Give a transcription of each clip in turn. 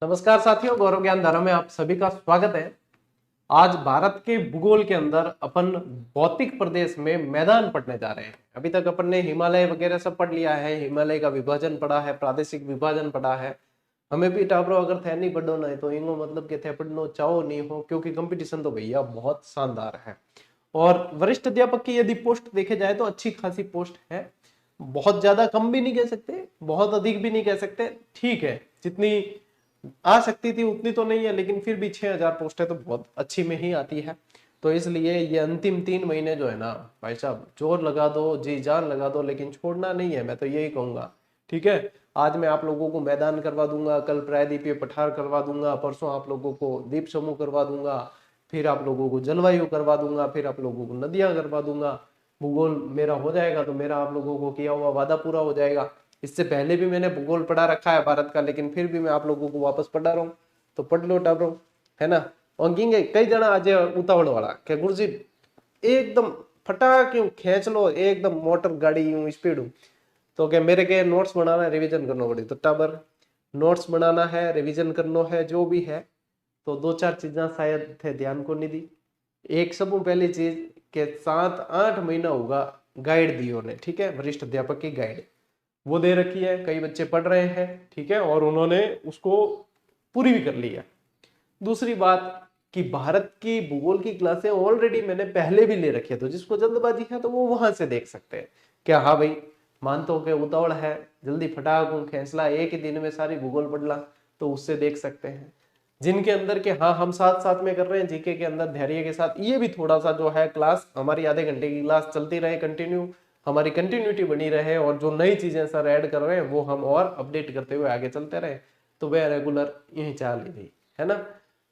नमस्कार साथियों, गौरव ज्ञान धारा में आप सभी का स्वागत है। आज भारत के भूगोल के अंदर अपन भौतिक प्रदेश में मैदान पढ़ने जा रहे हैं। अभी तक अपन ने हिमालय वगैरह सब पढ़ लिया है, हिमालय का विभाजन पढ़ा है, प्रादेशिक विभाजन पढ़ा है। हमें भी टाबरो अगर थे नहीं पढ़ो ना तो इंगो मतलब के थे पढ़नो चाहो नहीं हो, क्योंकि कंपटीशन तो भैया बहुत शानदार है। और वरिष्ठ अध्यापक की यदि पोस्ट देखे जाए तो अच्छी खासी पोस्ट है। बहुत ज्यादा कम भी नहीं कह सकते, बहुत अधिक भी नहीं कह सकते, ठीक है। जितनी आ सकती थी उतनी तो नहीं है, लेकिन फिर भी 6,000 पोस्टें तो बहुत अच्छी में ही आती है। तो इसलिए ये अंतिम 3 महीने जो है ना भाई साहब, जोर लगा दो, जी जान लगा दो, लेकिन छोड़ना नहीं है, मैं तो यही कहूंगा। ठीक है, आज मैं आप लोगों को मैदान करवा दूंगा, कल प्रायद्वीपीय पठार करवा दूंगा, परसों आप लोगों को द्वीप समूह करवा दूंगा, फिर आप लोगों को जलवायु करवा दूंगा, फिर आप लोगों को नदियां करवा दूंगा। भूगोल मेरा हो जाएगा तो मेरा आप लोगों को किया हुआ वादा पूरा हो जाएगा। इससे पहले भी मैंने भूगोल पढ़ा रखा है भारत का, लेकिन फिर भी मैं आप लोगों को वापस पढ़ा रहा हूँ, तो पढ़ लो टाबरो, है ना। और गिंगे कई जना आज उतावड़ वाला क्या गुरुजी एकदम फटा क्यों खींच लो, एकदम मोटर गाड़ी यूं स्पीड हूं, तो क्या मेरे के नोट्स बनाना है, रिवीजन करना पड़ी, तो टाबर नोट्स बनाना है, रिवीजन करना है, जो भी है। तो दो चार चीजें शायद थे ध्यान को नहीं दी। एक सब पहली चीज के 7-8 महीना होगा गाइड दी उन्हें, ठीक है, वरिष्ठ अध्यापक की गाइड वो दे रखी है, कई बच्चे पढ़ रहे हैं, ठीक है, और उन्होंने उसको पूरी भी कर ली है। दूसरी बात कि भारत की भूगोल की क्लासें ऑलरेडी मैंने पहले भी ले रखी है, तो जिसको जल्दबाजी है तो वो वहां से देख सकते हैं। क्या हाँ भाई, मानते हो कि उतावड़ है, जल्दी फटाक फैसला एक ही दिन में सारी भूगोल पढ़ ला, तो उससे देख सकते हैं। जिनके अंदर के हाँ हम साथ साथ में कर रहे हैं जीके के अंदर धैर्य के साथ, ये भी थोड़ा सा जो है क्लास हमारी आधे घंटे की क्लास चलती रहे कंटिन्यू, हमारी कंटिन्यूटी बनी रहे, और जो नई चीजें सर ऐड कर रहे हैं वो हम और अपडेट करते हुए आगे चलते रहे, तो वह रेगुलर यही चाल रही है ना।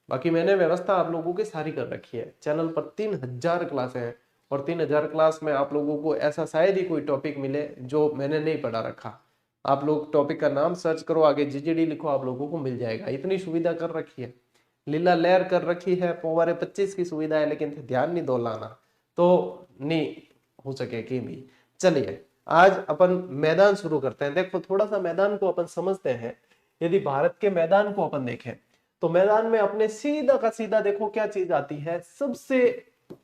बाकी मैंने व्यवस्था आप लोगों की सारी कर रखी है। चैनल पर 3,000 क्लास है, और 3,000 क्लास में आप लोगों को ऐसा शायद ही कोई टॉपिक मिले जो मैंने नहीं पढ़ा रखा। आप लोग टॉपिक का नाम सर्च करो, आगे जीजीडी लिखो, आप लोगों को मिल जाएगा। इतनी सुविधा कर रखी है, लीला लहर कर रखी है, पोवारे 25 की सुविधा है, लेकिन ध्यान नहीं दो लाना तो नहीं हो सके कि भी। चलिए आज अपन मैदान शुरू करते हैं। देखो थोड़ा सा मैदान को अपन समझते हैं। यदि भारत के मैदान को अपन देखें तो मैदान में अपने सीधा का सीधा देखो क्या चीज आती है सबसे,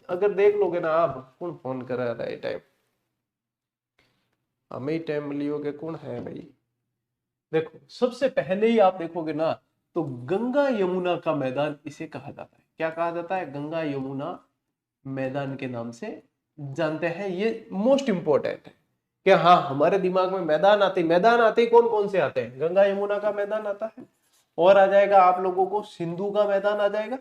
अगर देख लोगे ना आप, कौन फोन कर रहा है टाइम, हमें टाइम लियो के कौन है भाई। देखो सबसे पहले ही आप देखोगे ना तो गंगा यमुना का मैदान इसे कहा जाता है। क्या कहा जाता है? गंगा यमुना मैदान के नाम से जानते हैं। ये मोस्ट इंपॉर्टेंट है कि हाँ हमारे दिमाग में मैदान आते ही कौन कौन से आते हैं? गंगा यमुना का मैदान आता है, और आ जाएगा आप लोगों को सिंधु का मैदान आ जाएगा,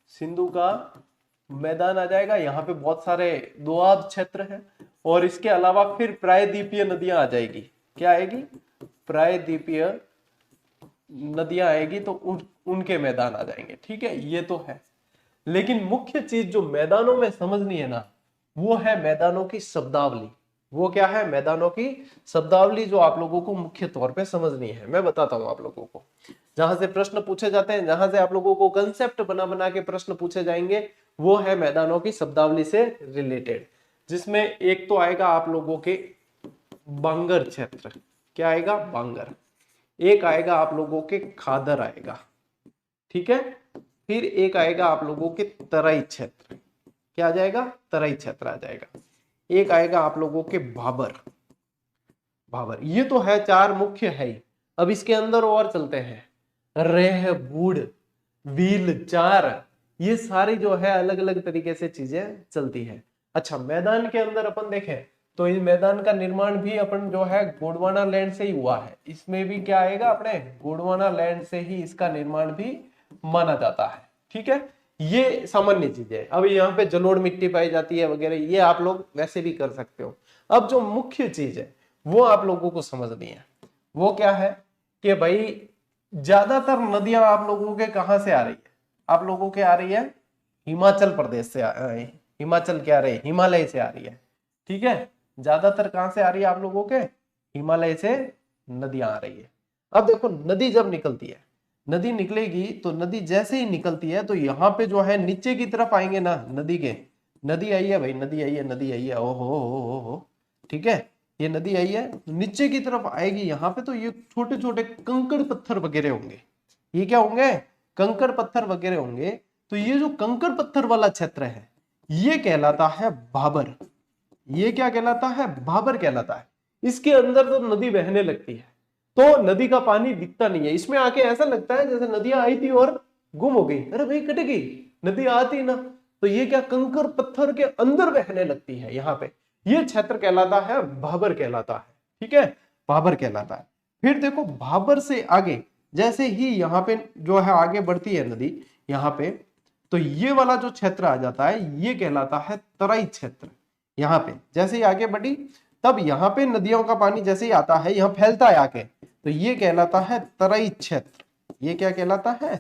सिंधु का मैदान आ जाएगा। यहाँ पे बहुत सारे दोआब क्षेत्र हैं, और इसके अलावा फिर प्रायद्वीपीय नदियां आ जाएगी। क्या आएगी? प्रायद्वीपीय नदियां आएगी, तो उनके मैदान आ जाएंगे। ठीक है, ये तो है। लेकिन मुख्य चीज जो मैदानों में समझनी है ना, वो है मैदानों की शब्दावली। वो क्या है? मैदानों की शब्दावली, जो आप लोगों को मुख्य तौर पे समझनी है। मैं बताता हूं आप लोगों को, जहां से प्रश्न पूछे जाते हैं, जहां से आप लोगों को कंसेप्ट बना बना के प्रश्न पूछे जाएंगे, वो है मैदानों की शब्दावली से रिलेटेड। जिसमें एक तो आएगा आप लोगों के बांगर क्षेत्र। क्या आएगा? बांगर। एक आएगा आप लोगों के खादर आएगा, ठीक है। फिर एक आएगा आप लोगों के तराई क्षेत्र। क्या आ जाएगा? तराई क्षेत्र आ जाएगा। एक आएगा आप लोगों के भाबर। भाबर, ये तो है, चार मुख्य है ही। अब इसके अंदर और चलते हैं, रेह बूढ़ व्हील चार, ये सारी जो है अलग अलग तरीके से चीजें चलती है। अच्छा, मैदान के अंदर अपन देखें तो इस मैदान का निर्माण भी अपन जो है गोंडवाना लैंड से ही हुआ है। इसमें भी क्या आएगा? अपने गोंडवाना लैंड से ही इसका निर्माण भी माना जाता है। ठीक है, ये सामान्य चीज है। अब यहाँ पे जलोढ़ मिट्टी पाई जाती है वगैरह, ये आप लोग वैसे भी कर सकते हो। अब जो मुख्य चीज है वो आप लोगों को समझनी है। वो क्या है कि भाई ज्यादातर नदियां आप लोगों के कहां से आ रही है? आप लोगों के आ रही है हिमाचल प्रदेश से हिमाचल क्या आ रही है? हिमालय से आ रही है। ठीक है, ज्यादातर कहां से आ रही है आप लोगों के? हिमालय से नदियां आ रही है। अब देखो नदी जब निकलती है, नदी निकलेगी तो नदी जैसे ही निकलती है तो यहाँ पे जो है नीचे की तरफ आएंगे ना नदी के, नदी आई है भाई, नदी आई है, नदी आई है, ओहो हो, ठीक है, ये नदी आई है, नीचे की तरफ आएगी यहाँ पे, तो ये छोटे छोटे कंकड़ पत्थर वगैरह होंगे। ये क्या होंगे, कंकड़ पत्थर वगैरह होंगे। तो ये जो कंकड़ पत्थर वाला क्षेत्र है ये कहलाता है भाबर। ये क्या कहलाता है, भाबर कहलाता है। इसके अंदर तो नदी बहने लगती है, तो नदी का पानी दिखता नहीं है। इसमें आके ऐसा लगता है जैसे नदियां आई थी और गुम हो गई, अरे भाई कट गई, नदी आती ना। तो ये क्या, कंकर पत्थर के अंदर बहने लगती है यहाँ पे। ये क्षेत्र कहलाता है भाबर कहलाता है, ठीक है, भाबर कहलाता है। फिर देखो भाबर से आगे जैसे ही यहाँ पे जो है आगे बढ़ती है नदी यहाँ पे, तो ये वाला जो क्षेत्र आ जाता है ये कहलाता है तराई क्षेत्र। यहाँ पे जैसे ही आगे बढ़ी तब यहाँ पे नदियों का पानी जैसे ही आता है यहाँ फैलता है आके, तो ये कहलाता है तराई क्षेत्र। ये क्या कहलाता है,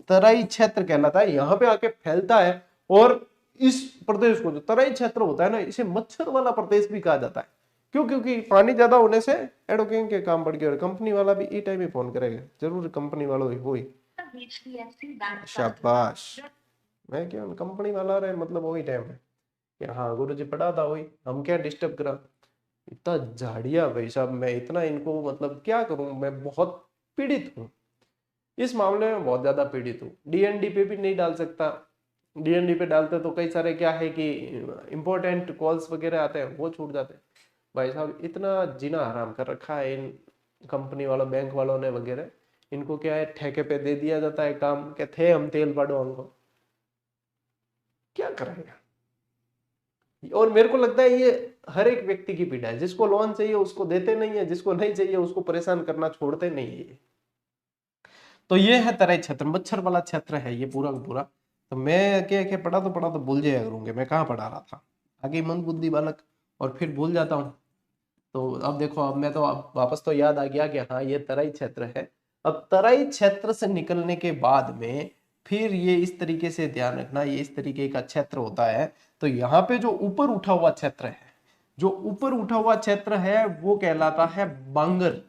तराई क्षेत्र कहलाता है। यहाँ पे आके फैलता है और इस प्रदेश को जो तराई क्षेत्र होता है ना, इसे मच्छर वाला प्रदेश भी कहा जाता है। क्यों, क्योंकि पानी ज्यादा होने से एडवोकेट के काम बढ़ गए। और कंपनी वाला भी ई टाइम ही फोन करेगा जरूर, कंपनी वाला हो ही। शाबाश, मैं क्या कंपनी वाला रहे मतलब वही टाइम है कि हाँ गुरु जी पढ़ा था वही, हम क्या डिस्टर्ब करा। इतना झाड़िया भाई साहब, मैं इतना इनको मतलब क्या करूं, मैं बहुत पीड़ित हूँ इस मामले में, बहुत ज्यादा पीड़ित हूँ। डीएनडी पे भी नहीं डाल सकता, डीएनडी पे डालते तो कई सारे क्या है कि इंपॉर्टेंट कॉल्स वगैरह आते हैं वो छूट जाते हैं। भाई साहब इतना जीना हराम कर रखा है इन कंपनी वालों बैंक वालों ने वगैरह। इनको क्या है, ठेके पे दे दिया जाता है काम, क्या थे हम तेल पड़ो उनको, क्या करेंगे। और मेरे को लगता है ये हर एक व्यक्ति की पीड़ा है, जिसको लोन चाहिए उसको देते नहीं है, जिसको नहीं चाहिए उसको परेशान करना छोड़ते नहीं है। तो ये है तराई क्षेत्र, मच्छर वाला क्षेत्र है ये पूरा का पूरा। तो मैं क्या पढ़ा तो भूल जाया करूंगे मैं कहाँ पढ़ा रहा था, आगे मंद बुद्धि बालक, और फिर भूल जाता हूँ। तो अब देखो, अब मैं तो अब वापस तो याद आ गया कि हाँ ये तराई क्षेत्र है। अब तराई क्षेत्र से निकलने के बाद में फिर ये इस तरीके से ध्यान रखना, ये इस तरीके का क्षेत्र होता है। तो यहाँ पे जो ऊपर उठा हुआ क्षेत्र है, जो ऊपर उठा हुआ क्षेत्र है वो कहलाता है बांगर।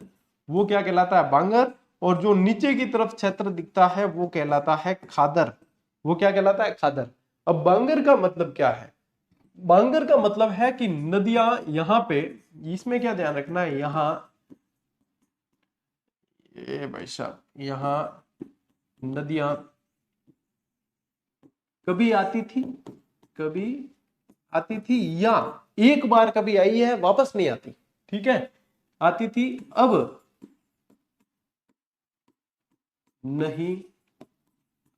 वो क्या कहलाता है, बांगर। और जो नीचे की तरफ क्षेत्र दिखता है वो कहलाता है खादर। वो क्या कहलाता है, खादर। अब बांगर का मतलब क्या है, बांगर का मतलब है कि नदियां यहाँ पे, इसमें क्या ध्यान रखना है, यहाँ ये भाई साहब यहाँ नदियां कभी आती थी, कभी आती थी, या एक बार कभी आई है वापस नहीं आती, ठीक है, आती थी अब नहीं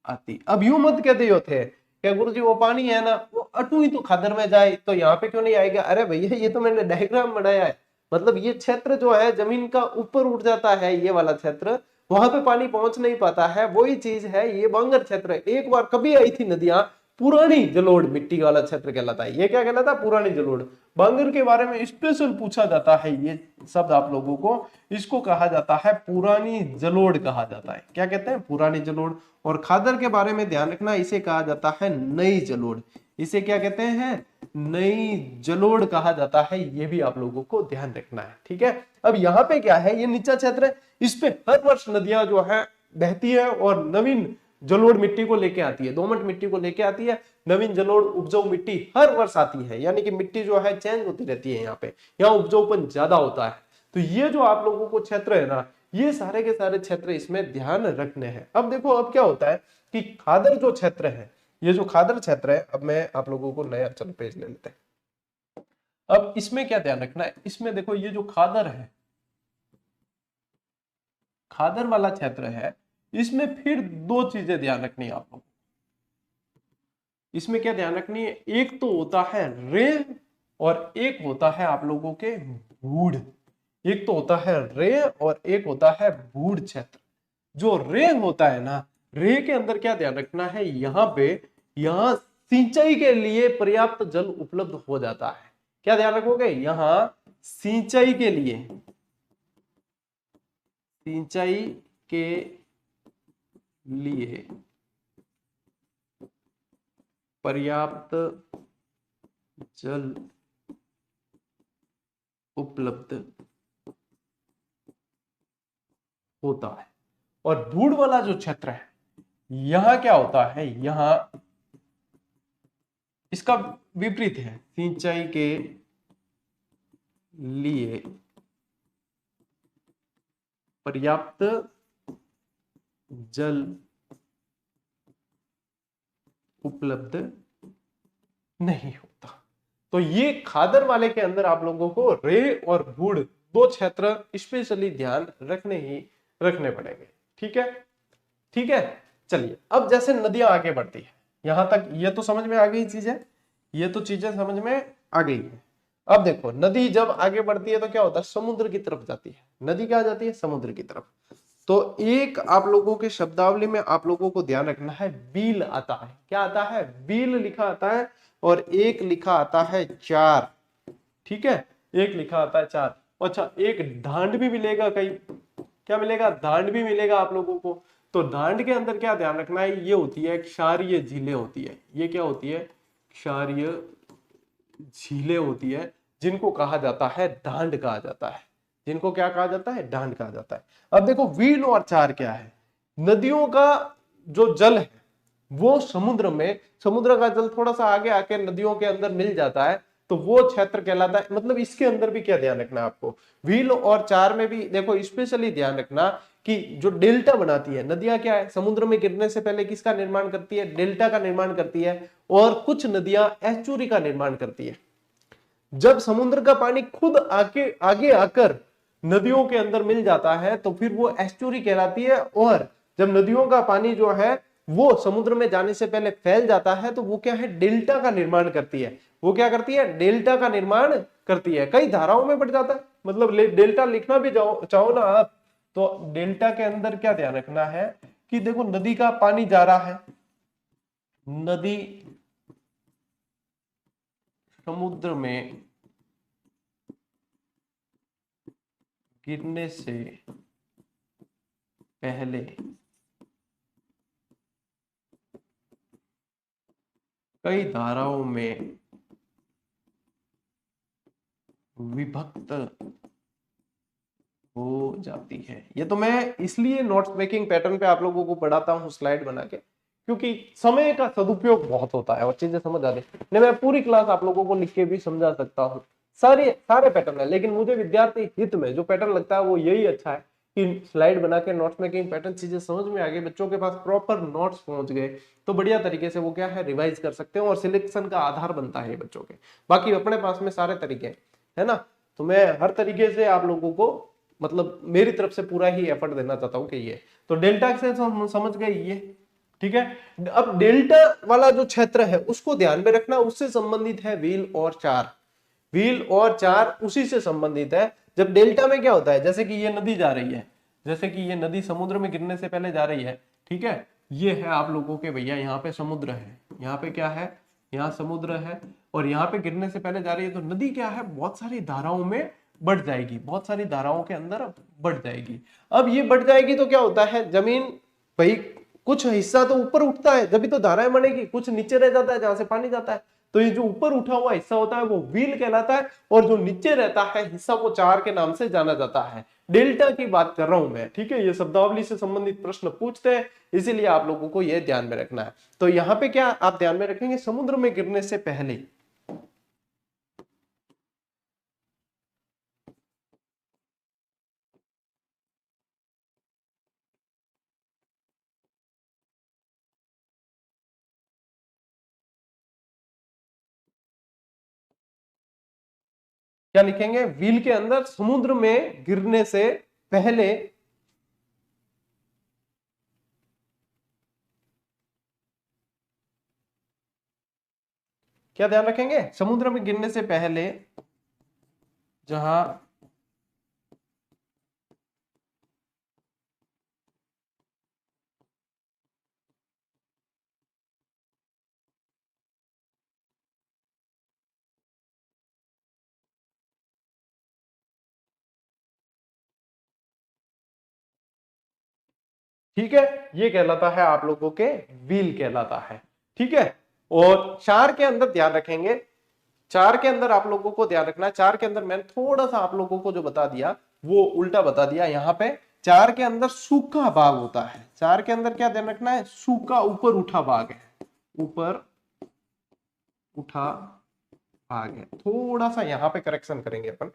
आती। अब यूं मत कहते होते क्या गुरु जी वो पानी है ना वो अटू ही तो खादर में जाए तो यहाँ पे क्यों नहीं आएगा। अरे भैया ये तो मैंने डायग्राम बनाया है, मतलब ये क्षेत्र जो है जमीन का ऊपर उठ जाता है, ये वाला क्षेत्र वहां पे पानी पहुंच नहीं पाता है, वही चीज है ये बांगर क्षेत्र। एक बार कभी आई थी नदियां, पुरानी जलोढ़ मिट्टी वाला क्षेत्र कहलाता है। ये क्या कहलाता है, पुरानी जलोढ़। बांगर के बारे में स्पेशल पूछा जाता है ये शब्द आप लोगों को, इसको कहा जाता है पुरानी जलोढ़ कहा जाता है। क्या कहते हैं, पुरानी जलोढ़। और खादर के बारे में ध्यान रखना, इसे कहा जाता है नई जलोढ़। इसे क्या कहते हैं, नई जलोढ़ कहा जाता है। ये भी आप लोगों को ध्यान रखना है, ठीक है। अब यहाँ पे क्या है, ये नीचा क्षेत्र है, इस पे हर वर्ष नदियां जो है बहती है और नवीन जलोढ़ मिट्टी को लेके आती है, दोमट मिट्टी को लेके आती है। नवीन जलोढ़ उपजाऊ मिट्टी हर वर्ष आती है, यानी कि मिट्टी जो है चेंज होती रहती है, यहाँ पे यहाँ उपजाऊपन ज्यादा होता है। तो ये जो आप लोगों को क्षेत्र है ना, ये सारे के सारे क्षेत्र इसमें ध्यान रखने हैं। अब देखो अब क्या होता है कि खादर जो क्षेत्र है, ये जो खादर क्षेत्र है, अब मैं आप लोगों को नया चलो पेज ले लेते हैं। अब इसमें क्या ध्यान रखना है, इसमें देखो ये जो खादर है, खादर वाला क्षेत्र है, इसमें फिर दो चीजें ध्यान रखनी है आप लोगों को। इसमें क्या ध्यान रखनी है, एक तो होता है रेह और एक होता है आप लोगों के बूढ़। एक तो होता है रेह और एक होता है बूढ़ क्षेत्र। जो रेह होता है ना, रेह के अंदर क्या ध्यान रखना है, यहाँ पे यहाँ सिंचाई के लिए पर्याप्त जल उपलब्ध हो जाता है। क्या ध्यान रखोगे, यहाँ सिंचाई के लिए, सिंचाई के लिए पर्याप्त जल उपलब्ध होता है। और बूढ़ वाला जो क्षेत्र है, यहां क्या होता है, यहां इसका विपरीत है, सिंचाई के लिए पर्याप्त जल उपलब्ध नहीं होता। तो ये खादर वाले के अंदर आप लोगों को रे और बुढ़ दो क्षेत्र स्पेशली ध्यान रखने पड़ेंगे। ठीक है, ठीक है। चलिए, अब जैसे नदियां आगे बढ़ती है, यहां तक ये तो समझ में आ गई चीजें, ये तो चीजें समझ में आ गई है। अब देखो, नदी जब आगे बढ़ती है तो क्या होता है, समुद्र की तरफ जाती है। नदी क्या जाती है, समुद्र की तरफ। तो एक आप लोगों के शब्दावली में आप लोगों को ध्यान रखना है, बील आता है। क्या आता है, बील लिखा आता है, और एक लिखा आता है चार। ठीक है, एक लिखा आता है चार। अच्छा, एक धांड भी मिलेगा, कहीं क्या मिलेगा, धांड भी मिलेगा आप लोगों को। तो धांड के अंदर क्या ध्यान रखना है, ये होती है क्षारीय झीलें होती है। ये क्या होती है, क्षारीय झीलें होती है, जिनको कहा जाता है ढांड कहा जाता है। जिनको क्या कहा जाता है, ढांड कहा जाता है। अब देखो, व्हील और चार क्या है, नदियों का जो जल है वो समुद्र का जल थोड़ा सा आगे आके नदियों के अंदर मिल जाता है, तो वो क्षेत्र कहलाता है। मतलब इसके अंदर भी क्या ध्यान रखना है आपको, व्हील और चार में भी देखो स्पेशली ध्यान रखना कि जो डेल्टा बनाती है नदियां, क्या है, समुद्र में गिरने से पहले किसका निर्माण करती है, डेल्टा का निर्माण करती है। और कुछ नदियां एस्चुरी का निर्माण करती है। जब समुद्र का पानी खुद आके आगे आकर नदियों के अंदर मिल जाता है तो फिर वो एस्चुरी कहलाती है। और जब नदियों का पानी जो है वो समुद्र में जाने से पहले फैल जाता है तो वो क्या है, डेल्टा का निर्माण करती है। वो क्या करती है, डेल्टा का निर्माण करती है। कई धाराओं में बढ़ जाता है। मतलब डेल्टा लिखना भी चाहो ना आप, तो डेल्टा के अंदर क्या ध्यान रखना है कि देखो, नदी का पानी जा रहा है, नदी समुद्र में गिरने से पहले कई धाराओं में विभक्त हो जाती है। ये तो मैं इसलिए नोट्स मेकिंग पैटर्न पे आप लोगों को पढ़ाता हूँ स्लाइड बना के, क्योंकि समय का सदुपयोग बहुत होता है और चीजें समझ आती है। नहीं, मैं पूरी क्लास आप लोगों को लिख के भी समझा सकता हूँ, सारे पैटर्न है, लेकिन मुझे विद्यार्थी हित में जो पैटर्न लगता है वो यही अच्छा है कि स्लाइड बना के नोट्स मेकिंग पैटर्न, चीजें समझ में आ गई, बच्चों के पास प्रॉपर नोट्स पहुंच गए, तो बढ़िया तरीके से वो क्या है, रिवाइज कर सकते हैं और सिलेक्शन का आधार बनता है बच्चों के। बाकी अपने पास में सारे तरीके है ना, तो मैं हर तरीके से आप लोगों को, मतलब मेरी तरफ से पूरा ही एफर्ट देना चाहता हूं कि ये तो डेल्टा से समझ गए ये। ठीक है, अब डेल्टा वाला जो क्षेत्र है उसको ध्यान में रखना, उससे संबंधित है व्हील और चार। व्हील और चार उसी से संबंधित है। जब डेल्टा में क्या होता है, जैसे कि ये नदी जा रही है, जैसे कि ये नदी समुद्र में गिरने से पहले जा रही है। ठीक है, ये है आप लोगों के भैया, यहाँ पे समुद्र है, यहाँ पे क्या है, यहाँ समुद्र है, और यहाँ पे गिरने से पहले जा रही है। तो नदी क्या है, बहुत सारी धाराओं में बढ़ जाएगी, बहुत सारी धाराओं के अंदर बढ़ जाएगी। अब ये बढ़ जाएगी तो क्या होता है, जमीन भाई कुछ हिस्सा तो ऊपर उठता है जब भी तो धाराएं बनेगी, कुछ नीचे रह जाता है जहां से पानी जाता है। तो ये जो ऊपर उठा हुआ हिस्सा होता है वो व्हील कहलाता है, और जो नीचे रहता है हिस्सा वो चार के नाम से जाना जाता है। डेल्टा की बात कर रहा हूं मैं। ठीक है, ये शब्दावली से संबंधित प्रश्न पूछते हैं, इसीलिए आप लोगों को ये ध्यान में रखना है। तो यहाँ पे क्या आप ध्यान में रखेंगे, समुद्र में गिरने से पहले क्या लिखेंगे, व्हील के अंदर समुद्र में गिरने से पहले क्या ध्यान रखेंगे, समुद्र में गिरने से पहले जहां ठीक है, ये कहलाता है आप लोगों के व्हील कहलाता है। ठीक है, और चार के अंदर ध्यान रखेंगे, चार के अंदर आप लोगों को ध्यान रखना है, चार के अंदर मैंने थोड़ा सा आप लोगों को जो बता दिया वो उल्टा बता दिया। यहाँ पे चार के अंदर सूखा भाग होता है, चार के अंदर क्या ध्यान रखना है, सूखा ऊपर उठा भाग है, ऊपर उठा भाग है। थोड़ा सा यहाँ पे करेक्शन करेंगे अपन,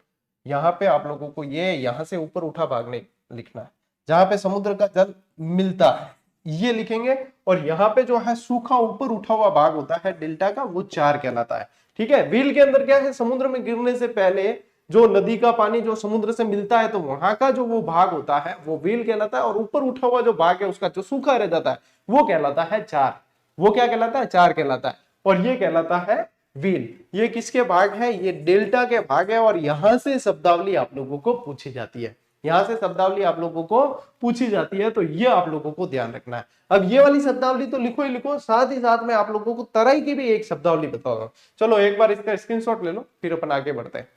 यहाँ पे आप लोगों को ये यहाँ से ऊपर उठा भाग नहीं लिखना है, जहां पे समुद्र का जल मिलता है, ये लिखेंगे। और यहाँ पे जो है सूखा ऊपर उठा हुआ भाग होता है डेल्टा का, वो 4 कहलाता है। ठीक है, व्हील के अंदर क्या है, समुद्र में गिरने से पहले जो नदी का पानी जो समुद्र से मिलता है, तो वहां का जो वो भाग होता है वो व्हील कहलाता है, और ऊपर उठा हुआ जो भाग है उसका जो सूखा रह जाता है वो कहलाता है 4। वो क्या कहलाता है, 4 कहलाता है, और ये कहलाता है व्हील। ये किसके भाग है, ये डेल्टा के भाग है। और यहां से शब्दावली आप लोगों को पूछी जाती है, यहां से शब्दावली आप लोगों को पूछी जाती है, तो ये आप लोगों को ध्यान रखना है। अब ये वाली शब्दावली तो लिखो ही लिखो, साथ ही साथ में आप लोगों को तराई की भी एक शब्दावली बताऊंगा। चलो एक बार इसका स्क्रीनशॉट ले लो, फिर अपन आगे बढ़ते हैं।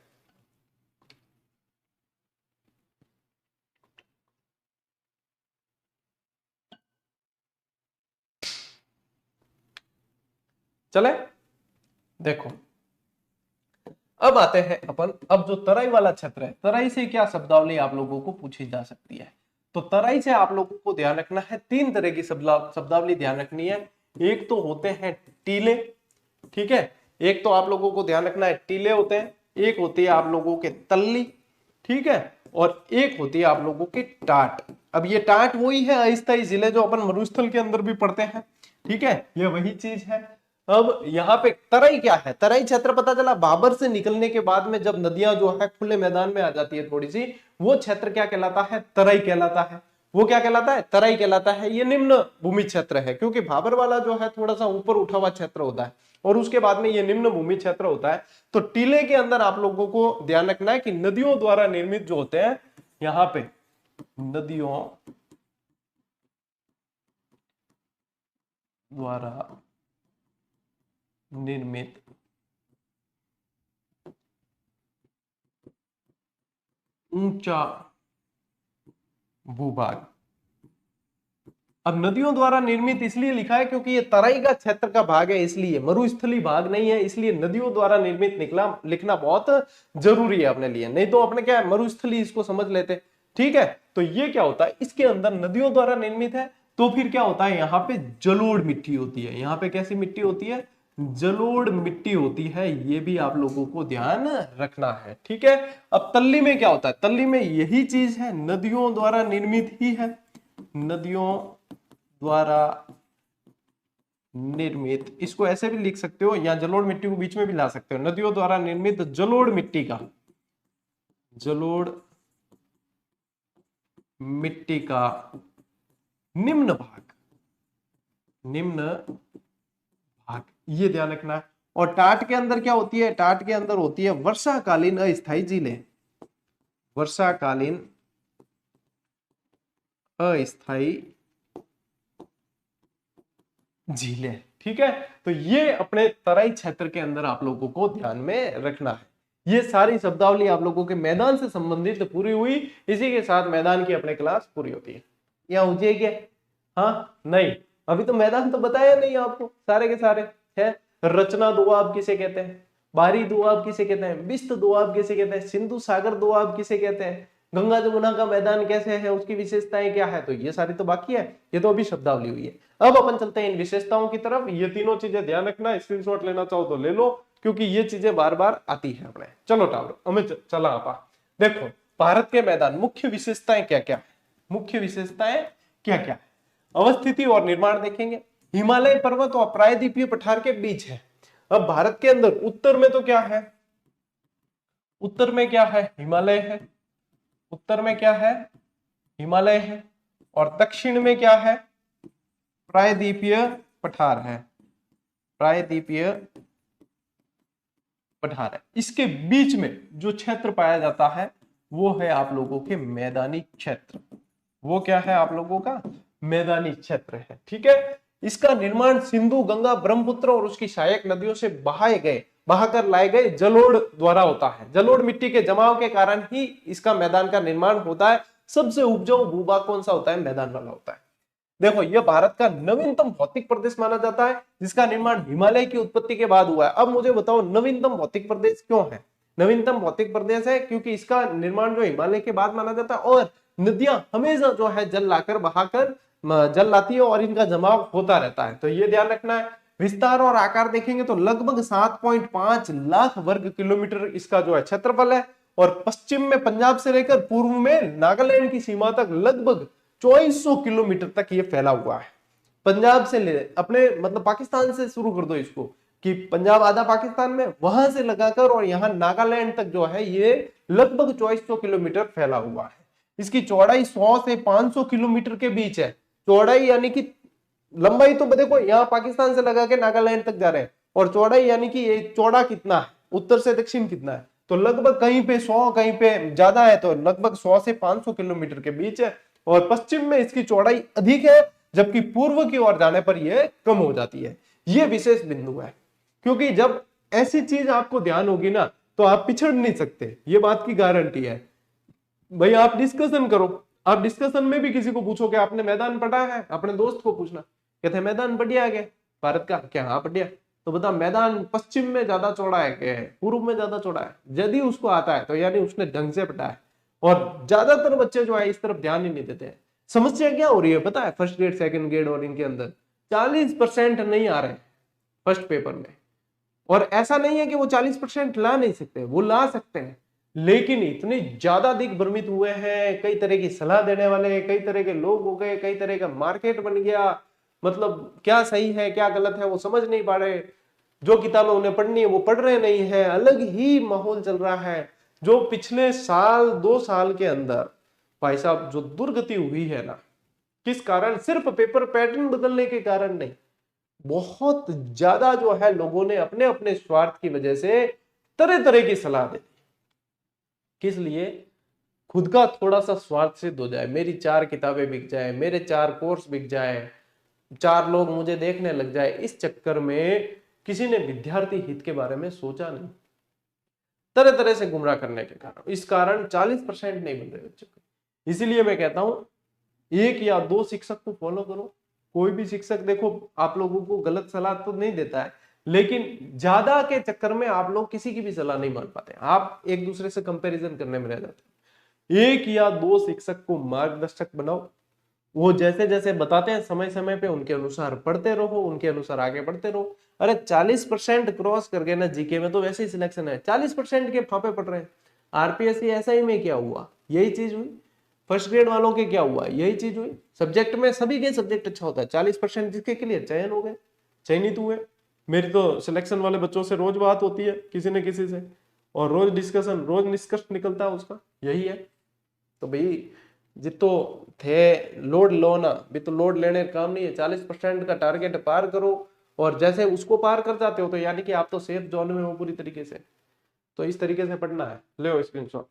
चले, देखो अब आते हैं अपन, अब जो तराई वाला क्षेत्र है, तराई से क्या शब्दावली आप लोगों को पूछी जा सकती है। तो तराई से आप लोगों को ध्यान रखना है, 3 तरह की शब्दावली ध्यान रखनी है। एक तो होते हैं टीले, ठीक है, एक तो आप लोगों को ध्यान रखना है टीले होते हैं, एक होती है आप लोगों के तल्ली, ठीक है, और एक होती है आप लोगों की टाट। अब ये टाट वही है अस्थायी जिले जो अपन मरुस्थल के अंदर भी पढ़ते हैं, ठीक है, ये वही चीज है। अब यहाँ पे तराई क्या है, तराई क्षेत्र पता चला बाबर से निकलने के बाद में जब नदियां जो है खुले मैदान में आ जाती है थोड़ी सी, वो क्षेत्र क्या कहलाता है, तराई कहलाता है। वो क्या कहलाता है, तराई कहलाता है। ये निम्न भूमि क्षेत्र है, क्योंकि भाबर वाला जो है थोड़ा सा ऊपर उठा हुआ क्षेत्र होता है, और उसके बाद में ये निम्न भूमि क्षेत्र होता है। तो टीले के अंदर आप लोगों को ध्यान रखना है कि नदियों द्वारा निर्मित जो होते हैं, यहाँ पे नदियों द्वारा निर्मित ऊंचा भूभाग। अब नदियों द्वारा निर्मित इसलिए लिखा है क्योंकि ये तराई का क्षेत्र का भाग है, इसलिए मरुस्थली भाग नहीं है, इसलिए नदियों द्वारा निर्मित लिखना बहुत जरूरी है अपने लिए, नहीं तो अपने क्या है मरुस्थली इसको समझ लेते। ठीक है, तो ये क्या होता है, इसके अंदर नदियों द्वारा निर्मित है, तो फिर क्या होता है, यहाँ पे जलोढ़ मिट्टी होती है। यहाँ पे कैसी मिट्टी होती है, जलोढ़ मिट्टी होती है, ये भी आप लोगों को ध्यान रखना है। ठीक है, अब तल्ली में क्या होता है, तल्ली में यही चीज है, नदियों द्वारा निर्मित ही है, नदियों द्वारा निर्मित, इसको ऐसे भी लिख सकते हो, या जलोढ़ मिट्टी को बीच में भी ला सकते हो, नदियों द्वारा निर्मित जलोढ़ मिट्टी का, जलोढ़ मिट्टी का निम्न भाग, निम्न भाग, ये ध्यान रखना है। और टाट के अंदर क्या होती है, टाट के अंदर होती है वर्षाकालीन अस्थायी झीलें, वर्षाकालीन अस्थायी झीलें। ठीक है, तो ये अपने तराई क्षेत्र के अंदर आप लोगों को ध्यान में रखना है। ये सारी शब्दावली आप लोगों के मैदान से संबंधित पूरी हुई, इसी के साथ मैदान की अपने क्लास पूरी होती है। या ऊंचे क्या, हाँ नहीं, अभी तो मैदान तो बताया नहीं आपको, सारे के सारे है। रचना दोआब किसे कहते हैं, बाहरी दोआब किसे कहते हैं, बिस्त दोआब किसे कहते हैं, सिंधु सागर दोआब किसे कहते हैं, गंगा जमुना का मैदान कैसे है, उसकी विशेषताएं क्या है, तो ये सारी तो बाकी है, ये तो अभी शब्दावली हुई है। अब अपन चलते हैं इन विशेषताओं की तरफ। ये तीनों चीजें ध्यान रखना, स्क्रीनशॉट लेना चाहो तो ले लो, क्योंकि ये चीजें बार बार आती है अपने। चलो टावर हमें चला आपा, देखो भारत के मैदान मुख्य विशेषताएं क्या क्या है, मुख्य विशेषताएं क्या क्या है, अवस्थिति और निर्माण देखेंगे। हिमालय पर्वत और प्रायद्वीपीय पठार के बीच है। अब भारत के अंदर उत्तर में तो क्या है, उत्तर में क्या है, हिमालय है, उत्तर में क्या है, हिमालय है, और दक्षिण में क्या है, प्रायद्वीपीय पठार है, प्रायद्वीपीय पठार है। इसके बीच में जो क्षेत्र पाया जाता है वो है आप लोगों के मैदानी क्षेत्र, वो क्या है आप लोगों का मैदानी क्षेत्र है। ठीक है, इसका निर्माण सिंधु, गंगा, ब्रह्मपुत्र और उसकी सहायक नदियों से बहाकर लाए गए जलोढ़ द्वारा होता है। जलोढ़ मिट्टी के जमाव के कारण ही इसका मैदान का निर्माण होता है। सबसे उपजाऊ भूभाग कौन सा होता है, मैदान वाला होता है। देखो यह भारत का नवीनतम भौतिक प्रदेश माना जाता है, जिसका निर्माण हिमालय की उत्पत्ति के बाद हुआ है। अब मुझे बताओ नवीनतम भौतिक प्रदेश क्यों है, नवीनतम भौतिक प्रदेश है क्योंकि इसका निर्माण जो हिमालय के बाद माना जाता है, और नदियां हमेशा जो है जल लाकर बहाकर जल लाती है और इनका जमाव होता रहता है, तो ये ध्यान रखना है। विस्तार और आकार देखेंगे तो लगभग 7.5 लाख वर्ग किलोमीटर इसका जो है क्षेत्रफल है, और पश्चिम में पंजाब से लेकर पूर्व में नागालैंड की सीमा तक लगभग 2400 किलोमीटर तक ये फैला हुआ है। पंजाब से ले अपने मतलब पाकिस्तान से शुरू कर दो इसको कि पंजाब आधा पाकिस्तान में, वहां से लगाकर और यहाँ नागालैंड तक जो है ये लगभग 2400 किलोमीटर फैला हुआ है। इसकी चौड़ाई 100 से 500 किलोमीटर के बीच है। चौड़ाई यानी कि लंबाई तो देखो यहाँ पाकिस्तान से लगा के नागालैंड तक जा रहे हैं, और चौड़ाई यानी कि ये चौड़ा कितना है, उत्तर से दक्षिण कितना है, तो लगभग कहीं पे 100 कहीं पे ज्यादा है, तो लगभग 100 से 500 किलोमीटर के बीच है। और पश्चिम में इसकी चौड़ाई अधिक है, जबकि पूर्व की ओर जाने पर यह कम हो जाती है। यह विशेष बिंदु है, क्योंकि जब ऐसी चीज आपको ध्यान होगी ना तो आप पिछड़ नहीं सकते, ये बात की गारंटी है। भाई आप डिस्कशन करो, आप डिस्कशन में भी किसी को पूछो कि आपने मैदान पढ़ा है, अपने दोस्त को पूछना, कहते मैदान बढ़िया है भारत का, क्या हाँ बढ़िया, तो बता मैदान पश्चिम में ज्यादा चौड़ा है क्या है, पूर्व में ज्यादा चौड़ा है? यदि उसको आता है तो यानी उसने ढंग से पढ़ा है। और ज्यादातर बच्चे जो है इस तरफ ध्यान ही नहीं देते हैं। समस्या क्या हो रही है पता है, फर्स्ट ग्रेड सेकंड ग्रेड और इनके अंदर 40% नहीं आ रहे फर्स्ट पेपर में। और ऐसा नहीं है कि वो 40% ला नहीं सकते, वो ला सकते हैं, लेकिन इतने ज्यादा दिग्भ्रमित हुए हैं, कई तरह की सलाह देने वाले कई तरह के लोग हो गए, कई तरह का मार्केट बन गया, मतलब क्या सही है क्या गलत है वो समझ नहीं पा रहे, जो किताबें उन्हें पढ़नी है वो पढ़ रहे नहीं है, अलग ही माहौल चल रहा है। जो पिछले साल 2 साल के अंदर भाई साहब जो दुर्गति हुई है ना, किस कारण, सिर्फ पेपर पैटर्न बदलने के कारण नहीं, बहुत ज्यादा जो है लोगों ने अपने अपने स्वार्थ की वजह से तरह तरह की सलाह दे दी। किस लिए? खुद का थोड़ा सा स्वार्थ सिद्ध हो जाए, मेरी 4 किताबें बिक जाए, मेरे 4 कोर्स बिक जाए, 4 लोग मुझे देखने लग जाए, इस चक्कर में किसी ने विद्यार्थी हित के बारे में सोचा नहीं, तरह तरह से गुमराह करने के कारण, इस कारण 40% नहीं बन रहे बच्चे को। इसीलिए मैं कहता हूं 1 या 2 शिक्षक को फॉलो करो। कोई भी शिक्षक देखो आप लोगों को गलत सलाह तो नहीं देता है, लेकिन ज्यादा के चक्कर में आप लोग किसी की भी सलाह नहीं मान पाते, आप एक दूसरे से कंपैरिजन करने में रह जाते हैं। 1 या 2 शिक्षक को मार्गदर्शक बनाओ, वो जैसे जैसे बताते हैं समय समय पे उनके अनुसार पढ़ते रहो, उनके अनुसार आगे बढ़ते रहो। अरे 40% क्रॉस कर गए ना जीके में तो वैसे ही सिलेक्शन है, 40% के फापे पड़ रहे हैं। आरपीएससी एसआई में क्या हुआ, यही चीज हुई। फर्स्ट ग्रेड वालों के क्या हुआ, यही चीज हुई। सब्जेक्ट में सभी के सब्जेक्ट अच्छा होता है, 40% जिसके क्लियर चयन हो गए, चयनित हुए। मेरी तो सिलेक्शन वाले बच्चों से रोज बात होती है किसी न किसी से, और रोज डिस्कशन, रोज निष्कर्ष निकलता है उसका, यही है। तो भाई जितो थे लोड लो ना, भी तो लोड लेने का काम नहीं है, 40% का टारगेट पार करो, और जैसे उसको पार कर जाते हो तो यानी कि आप तो सेफ जोन में हो पूरी तरीके से। तो इस तरीके से पढ़ना है, ले स्क्रीनशॉट।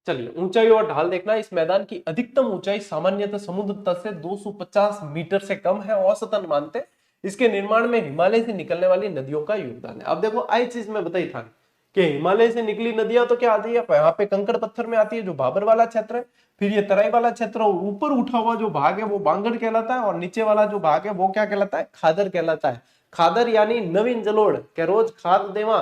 चलिए ऊंचाई और ढाल देखना। इस मैदान की अधिकतम ऊंचाई सामान्यतः समुद्र तल से 250 मीटर से कम है, औसतन मानते। इसके निर्माण में हिमालय से निकलने वाली नदियों का योगदान है। अब देखो आई चीज में बताई था कि हिमालय से निकली नदियां तो क्या आती है, यहाँ पे कंकड़ पत्थर में आती है जो भाबर वाला क्षेत्र है, फिर ये तराई वाला क्षेत्र, ऊपर उठा हुआ जो भाग है वो बांगड़ कहलाता है, और नीचे वाला जो भाग है वो क्या कहलाता है, खादर कहलाता है। खादर यानी नवीन जलोढ़ के रोज खाद देवा,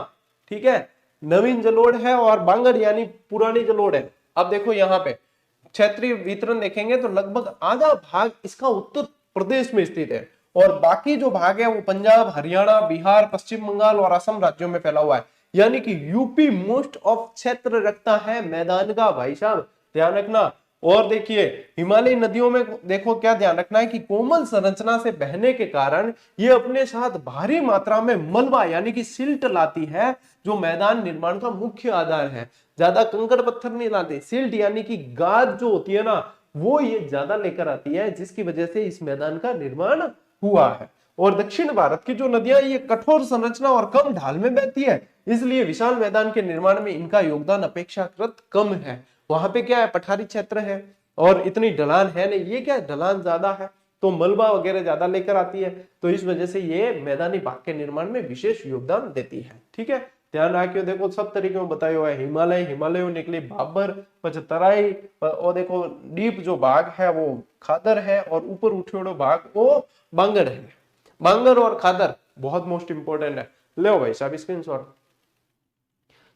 ठीक है, नवीन जलोढ़ है, और बांगड़ यानी पुरानी जलोढ़ है। अब देखो यहाँ पे क्षेत्रीय वितरण देखेंगे तो लगभग आधा भाग इसका उत्तर प्रदेश में स्थित है, और बाकी जो भाग है वो पंजाब, हरियाणा, बिहार, पश्चिम बंगाल और असम राज्यों में फैला हुआ है। यानी कि यूपी मोस्ट ऑफ क्षेत्र रखता है मैदान का, भाई साहब ध्यान रखना। और देखिए हिमालयी नदियों में देखो क्या ध्यान रखना है कि कोमल संरचना से बहने के कारण ये अपने साथ भारी मात्रा में मलबा यानी कि सिल्ट लाती है, जो मैदान निर्माण का मुख्य आधार है। ज्यादा कंकड़ पत्थर नहीं लाती, सिल्ट यानी कि गाद जो होती है ना, वो ये ज्यादा लेकर आती है, जिसकी वजह से इस मैदान का निर्माण हुआ है। और दक्षिण भारत की जो नदियां ये कठोर संरचना और कम ढाल में बहती है, इसलिए विशाल मैदान के निर्माण में इनका योगदान अपेक्षाकृत कम है। वहां पे क्या है, पठारी क्षेत्र है और इतनी ढलान है नहीं, ये क्या ढलान ज्यादा है तो मलबा वगैरह ज्यादा लेकर आती है, तो इस वजह से ये मैदानी भाग के निर्माण में विशेष योगदान देती है। ठीक है, ध्यान रखियो। देखो सब तरीके में बताया हुआ है, हिमालय, हिमालयों निकली भाबर, तराई, और देखो डीप जो भाग है वो खादर है, और ऊपर उठे हुए भाग वो बांगड़ है। बांगड़ और खादर बहुत मोस्ट इंपोर्टेंट है, ले भाई साहब स्क्रीनशॉट।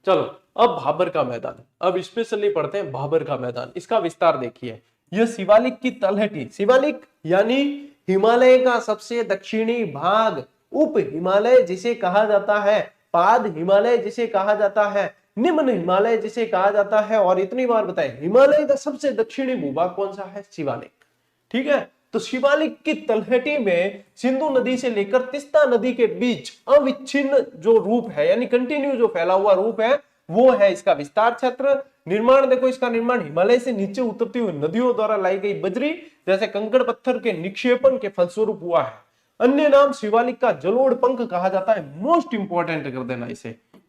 चलो अब भाबर का मैदान, अब स्पेशली पढ़ते हैं भाबर का मैदान। इसका विस्तार देखिए, यह शिवालिक की तलहटी, शिवालिक यानी हिमालय का सबसे दक्षिणी भाग, उप हिमालय जिसे कहा जाता है, पाद हिमालय जिसे कहा जाता है, निम्न हिमालय जिसे कहा जाता है। और इतनी बार बताएं, हिमालय का सबसे दक्षिणी भूभाग कौन सा है? शिवालिक। ठीक है, तो शिवालिक की तलहटी में सिंधु नदी से लेकर तीस्ता नदी के बीच अविच्छिन्न जो रूप है, यानी कंटिन्यू जो फैला हुआ रूप है, वो है इसका विस्तार क्षेत्र। निर्माण देखो, इसका निर्माण हिमालय से नीचे उतरती हुई नदियों द्वारा लाई गई बजरी जैसे कंकड़ पत्थर के निक्षेपण के फलस्वरूप हुआ है। अन्य नाम शिवालिक का जलोढ़ पंख कहा जाता है। मोस्ट इंपॉर्टेंट कर देना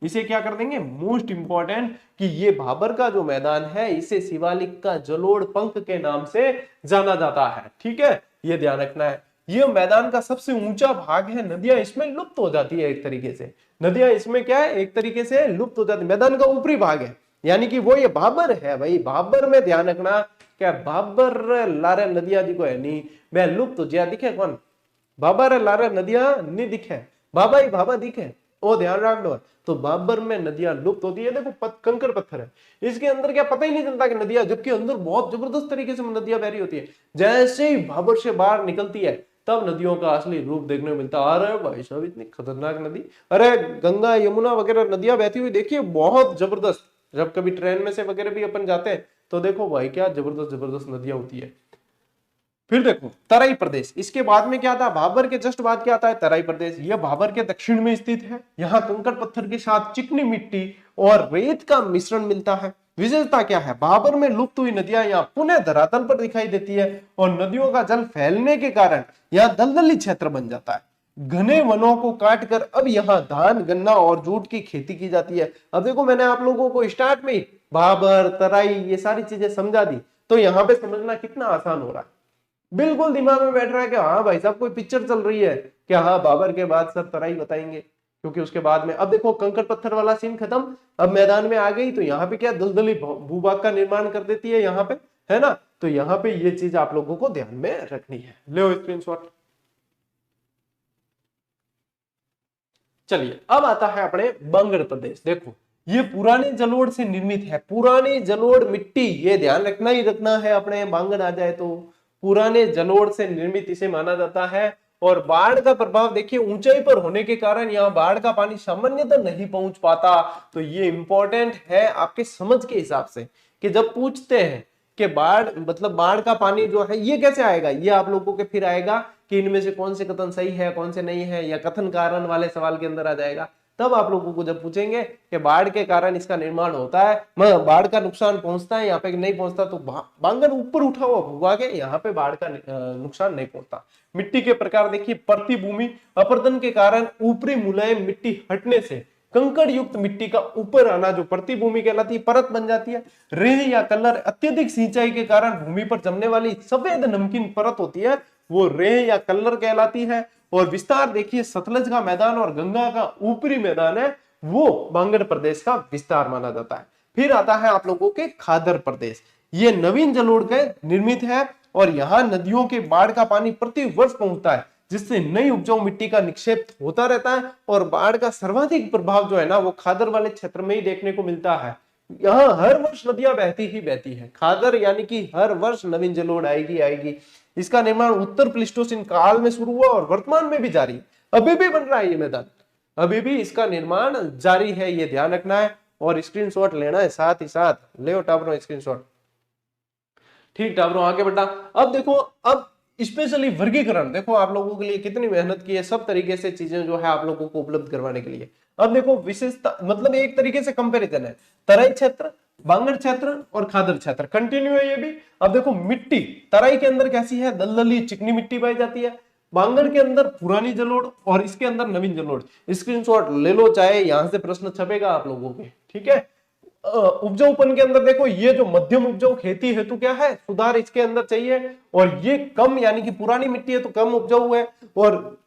इसे क्या कर देंगे? मोस्ट इंपॉर्टेंट, कि ये भाबर का जो मैदान है इसे शिवालिक का जलोढ़ पंख के नाम से जाना जाता है। ठीक है, ये ध्यान रखना है। ये मैदान का सबसे ऊंचा भाग है। नदियां इसमें लुप्त हो जाती है एक तरीके से, नदियां इसमें क्या है, एक तरीके से लुप्त हो जाती है। मैदान का ऊपरी भाग है, यानी कि वो ये भाबर है भाई। भाबर में ध्यान रखना, क्या भाबर लारे नदियां जी को है नहीं, मैं लुप्त हो जाए दिखे कौन? बाबर लारे नदियां नहीं दिखे, बाबा ही बाबा दिखे, वो ध्यान रख लो। तो बाबर में नदियां लुप्त होती है। देखो कंकड़ पत्थर है, इसके अंदर क्या पता ही नहीं चलता कि नदियां, जबकि अंदर बहुत जबरदस्त तरीके से नदियां बह रही होती है। जैसे ही बाबर से बाहर निकलती है तब नदियों का असली रूप देखने को मिलता है। अरे भाई साहब, इतनी खतरनाक नदी, अरे गंगा यमुना वगैरह नदियां बहती हुई देखिए, बहुत जबरदस्त। जब कभी ट्रेन में से वगैरह भी अपन जाते हैं तो देखो भाई क्या जबरदस्त जबरदस्त नदियां होती है। फिर देखो तराई प्रदेश, इसके बाद में क्या था? भाबर के जस्ट बाद क्या आता है? तराई प्रदेश। यह भाबर के दक्षिण में स्थित है। यहाँ कंकड़ पत्थर के साथ चिकनी मिट्टी और रेत का मिश्रण मिलता है। विशेषता क्या है? भाबर में लुप्त हुई नदियां यहाँ पुनः धरातल पर दिखाई देती है और नदियों का जल फैलने के कारण यहाँ दलदली क्षेत्र बन जाता है। घने वनों को काटकर अब यहाँ धान, गन्ना और जूट की खेती की जाती है। अब देखो, मैंने आप लोगों को स्टार्ट में ही भाबर, तराई, ये सारी चीजें समझा दी, तो यहाँ पे समझना कितना आसान हो रहा है। बिल्कुल दिमाग में बैठ रहा है कि हाँ भाई साहब कोई पिक्चर चल रही है क्या? हाँ, बाबर के बाद सर तराई बताएंगे, क्योंकि उसके बाद में अब देखो कंकड़ पत्थर वाला सीन खत्म, अब मैदान में आ गई। तो यहाँ पे क्या दलदली भूभाग का निर्माण कर देती है यहाँ पे, है ना? तो यहाँ पे ये चीज आप लोगों को ध्यान में रखनी है। लो स्क्रीनशॉट। चलिए, अब आता है अपने बांगड़ प्रदेश। देखो, ये पुराने जलोढ़ से निर्मित है। पुरानी जलोढ़ मिट्टी, ये ध्यान रखना ही रखना है। अपने बांगड़ आ जाए तो पुराने जलोढ़ से निर्मित इसे माना जाता है। और बाढ़ का प्रभाव देखिए, ऊंचाई पर होने के कारण यहाँ बाढ़ का पानी सामान्यतः नहीं पहुंच पाता। तो ये इंपॉर्टेंट है आपके समझ के हिसाब से, कि जब पूछते हैं कि बाढ़ मतलब बाढ़ का पानी जो है ये कैसे आएगा, ये आप लोगों के फिर आएगा कि इनमें से कौन से कथन सही है, कौन से नहीं है, या कथन कारण वाले सवाल के अंदर आ जाएगा। तब आप लोगों को जब पूछेंगे कि बाढ़ के कारण इसका निर्माण होता है, बाढ़ का नुकसान पहुंचता है यहाँ पे नहीं पहुंचता, तो बांगड़ ऊपर उठा हुआ भूभाग है, यहाँ पे बाढ़ का नुकसान नहीं पहुंचता। मिट्टी के प्रकार देखिए, प्रतिभूमि अपरदन के कारण ऊपरी मुलायम मिट्टी हटने से कंकड़ युक्त मिट्टी का ऊपर आना जो प्रतिभूमि कहलाती है, परत बन जाती है। रेह या कलर, अत्यधिक सिंचाई के कारण भूमि पर जमने वाली सफेद नमकीन परत होती है, वो रेह या कलर कहलाती है। और विस्तार देखिए, सतलज का मैदान और गंगा का ऊपरी मैदान है, वो बांगड़ प्रदेश का विस्तार माना जाता है। फिर आता है आप लोगों के खादर प्रदेश। ये नवीन जलोढ़ के निर्मित है और यहाँ नदियों के बाढ़ का पानी प्रति वर्ष पहुंचता है, जिससे नई उपजाऊ मिट्टी का निक्षेप होता रहता है। और बाढ़ का सर्वाधिक प्रभाव जो है ना, वो खादर वाले क्षेत्र में ही देखने को मिलता है। यहाँ हर वर्ष नदियां बहती ही बहती है। खादर यानी कि हर वर्ष नवीन जलोढ़ आएगी। इसका निर्माण उत्तर प्लीस्टोसीन काल में शुरू हुआ और वर्तमान में भी जारी, अभी भी बन रहा है ये मैदान, अभी भी इसका निर्माण जारी है, ये ध्यान रखना है। और स्क्रीनशॉट लेना है साथ ही साथ, ले टावरों स्क्रीनशॉट। ठीक टावरों, आगे बढ़ा। अब देखो, अब स्पेशली वर्गीकरण देखो आप लोगों के लिए कितनी मेहनत की है, सब तरीके से चीजें जो है आप लोगों को उपलब्ध करवाने के लिए। अब देखो विशेषता, मतलब एक तरीके से कंपैरिजन है, तराई क्षेत्र, बांगड़ क्षेत्र और खादर क्षेत्र, कंटिन्यू है ये भी। अब देखो मिट्टी, तराई के अंदर कैसी है, दलदली चिकनी मिट्टी पाई जाती है। बांगड़ के अंदर पुरानी जलोढ़ और इसके अंदर नवीन जलोढ़। स्क्रीनशॉट ले लो, चाहे यहां से प्रश्न छपेगा आप लोगों के, ठीक है। उपजाऊपन के अंदर देखो, ये जो मध्यम उपजाऊ खेती हेतु क्या है, सुधार इसके अंदर चाहिए। और ये कम, यानी कि पुरानी मिट्टी है तो कम उपजाऊ है। और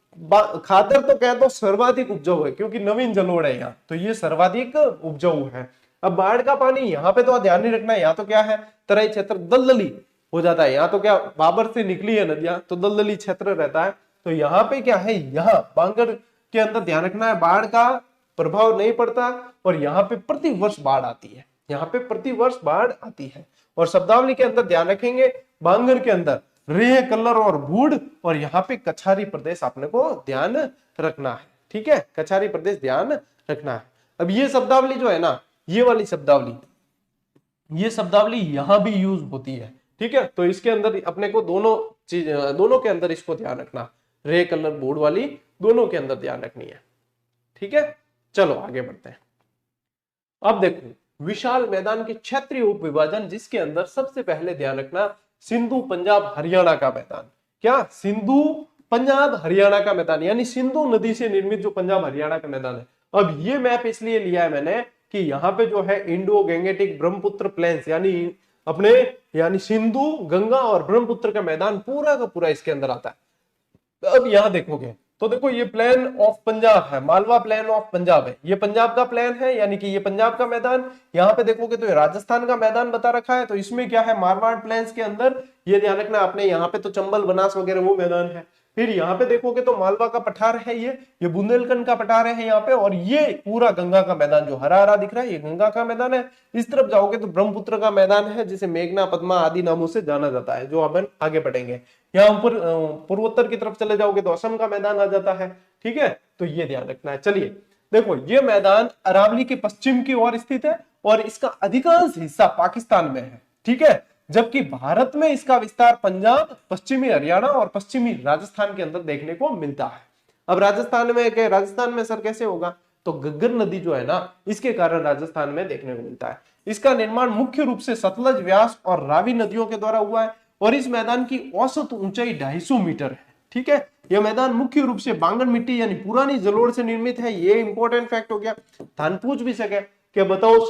खादर तो कह दो सर्वाधिक उपजाऊ है, क्योंकि नवीन जलोढ़ है यहाँ, तो ये सर्वाधिक उपजाऊ है। अब बाढ़ का पानी यहाँ पे तो ध्यान नहीं रखना है, यहाँ तो क्या है, तराई क्षेत्र दलदली हो जाता है। यहाँ तो क्या, बाबर से निकली है नदियां, तो दलदली क्षेत्र रहता है। तो यहाँ पे क्या है, यहाँ बांगड़ के अंदर ध्यान रखना है, बाढ़ का प्रभाव नहीं पड़ता। और यहाँ पे प्रति वर्ष बाढ़ आती है, यहाँ पे प्रति वर्ष बाढ़ आती है। और शब्दावली के अंदर ध्यान रखेंगे, बांगड़ के अंदर रेह, कल्लर और भूड, और यहाँ पे कछारी प्रदेश आपने को ध्यान रखना है, ठीक है, कछारी प्रदेश ध्यान रखना है। अब ये शब्दावली जो है ना, ये वाली शब्दावली, ये शब्दावली यहां भी यूज होती है। ठीक है, तो इसके अंदर अपने को दोनों के अंदर इसको ध्यान रखना, रे कलर बोर्ड वाली दोनों के अंदर ध्यान रखनी है। ठीक है, चलो आगे बढ़ते हैं। अब देखो विशाल मैदान के क्षेत्रीय उप विभाजन, जिसके अंदर सबसे पहले ध्यान रखना सिंधु पंजाब हरियाणा का मैदान। क्या? सिंधु पंजाब हरियाणा का मैदान, यानी सिंधु नदी से निर्मित जो पंजाब हरियाणा का मैदान है। अब ये मैप इसलिए लिया है मैंने कि यहाँ पे जो है इंडो गैंगेटिक ब्रह्मपुत्र प्लेन्स, यानी सिंधु गंगा और ब्रह्मपुत्र का मैदान पूरा का पूरा इसके अंदर आता है। अब यहां देखोगे तो देखो ये प्लेन ऑफ पंजाब है, मालवा प्लेन ऑफ पंजाब है, ये पंजाब का प्लेन है, यानी कि ये पंजाब का मैदान। यहाँ पे देखोगे तो ये राजस्थान का मैदान बता रखा है, तो इसमें क्या है, मारवाड़ प्लेन्स के अंदर ये ध्यान रखना आपने, यहाँ पे तो चंबल बनास वगैरह वो मैदान है। फिर यहाँ पे देखोगे तो मालवा का पठार है, ये बुंदेलखंड का पठार है यहाँ पे, और ये पूरा गंगा का मैदान जो हरा हरा दिख रहा है ये गंगा का मैदान है। इस तरफ जाओगे तो ब्रह्मपुत्र का मैदान है, जिसे मेघना पद्मा आदि नामों से जाना जाता है, जो अपन आगे पढ़ेंगे। यहाँ ऊपर पूर्वोत्तर की तरफ चले जाओगे तो असम का मैदान आ जाता है। ठीक है, तो ये ध्यान रखना है। चलिए देखो ये मैदान अरावली के पश्चिम की ओर स्थित है और इसका अधिकांश हिस्सा पाकिस्तान में है। ठीक है, जबकि भारत में इसका विस्तार पंजाब, पश्चिमी हरियाणा और पश्चिमी राजस्थान के अंदर देखने को मिलता है। अब राजस्थान में सर कैसे होगा, तो घग्गर नदी जो है ना, इसके कारण राजस्थान में देखने को मिलता है। इसका निर्माण मुख्य रूप से सतलज, व्यास और रावी नदियों के द्वारा हुआ है और इस मैदान की औसत ऊंचाई 250 मीटर है। ठीक है, यह मैदान मुख्य रूप से बांगड़ मिट्टी यानी पुरानी जलोढ़ से निर्मित है। ये इंपॉर्टेंट फैक्ट हो गया। थान पूछ भी सके कि बताओ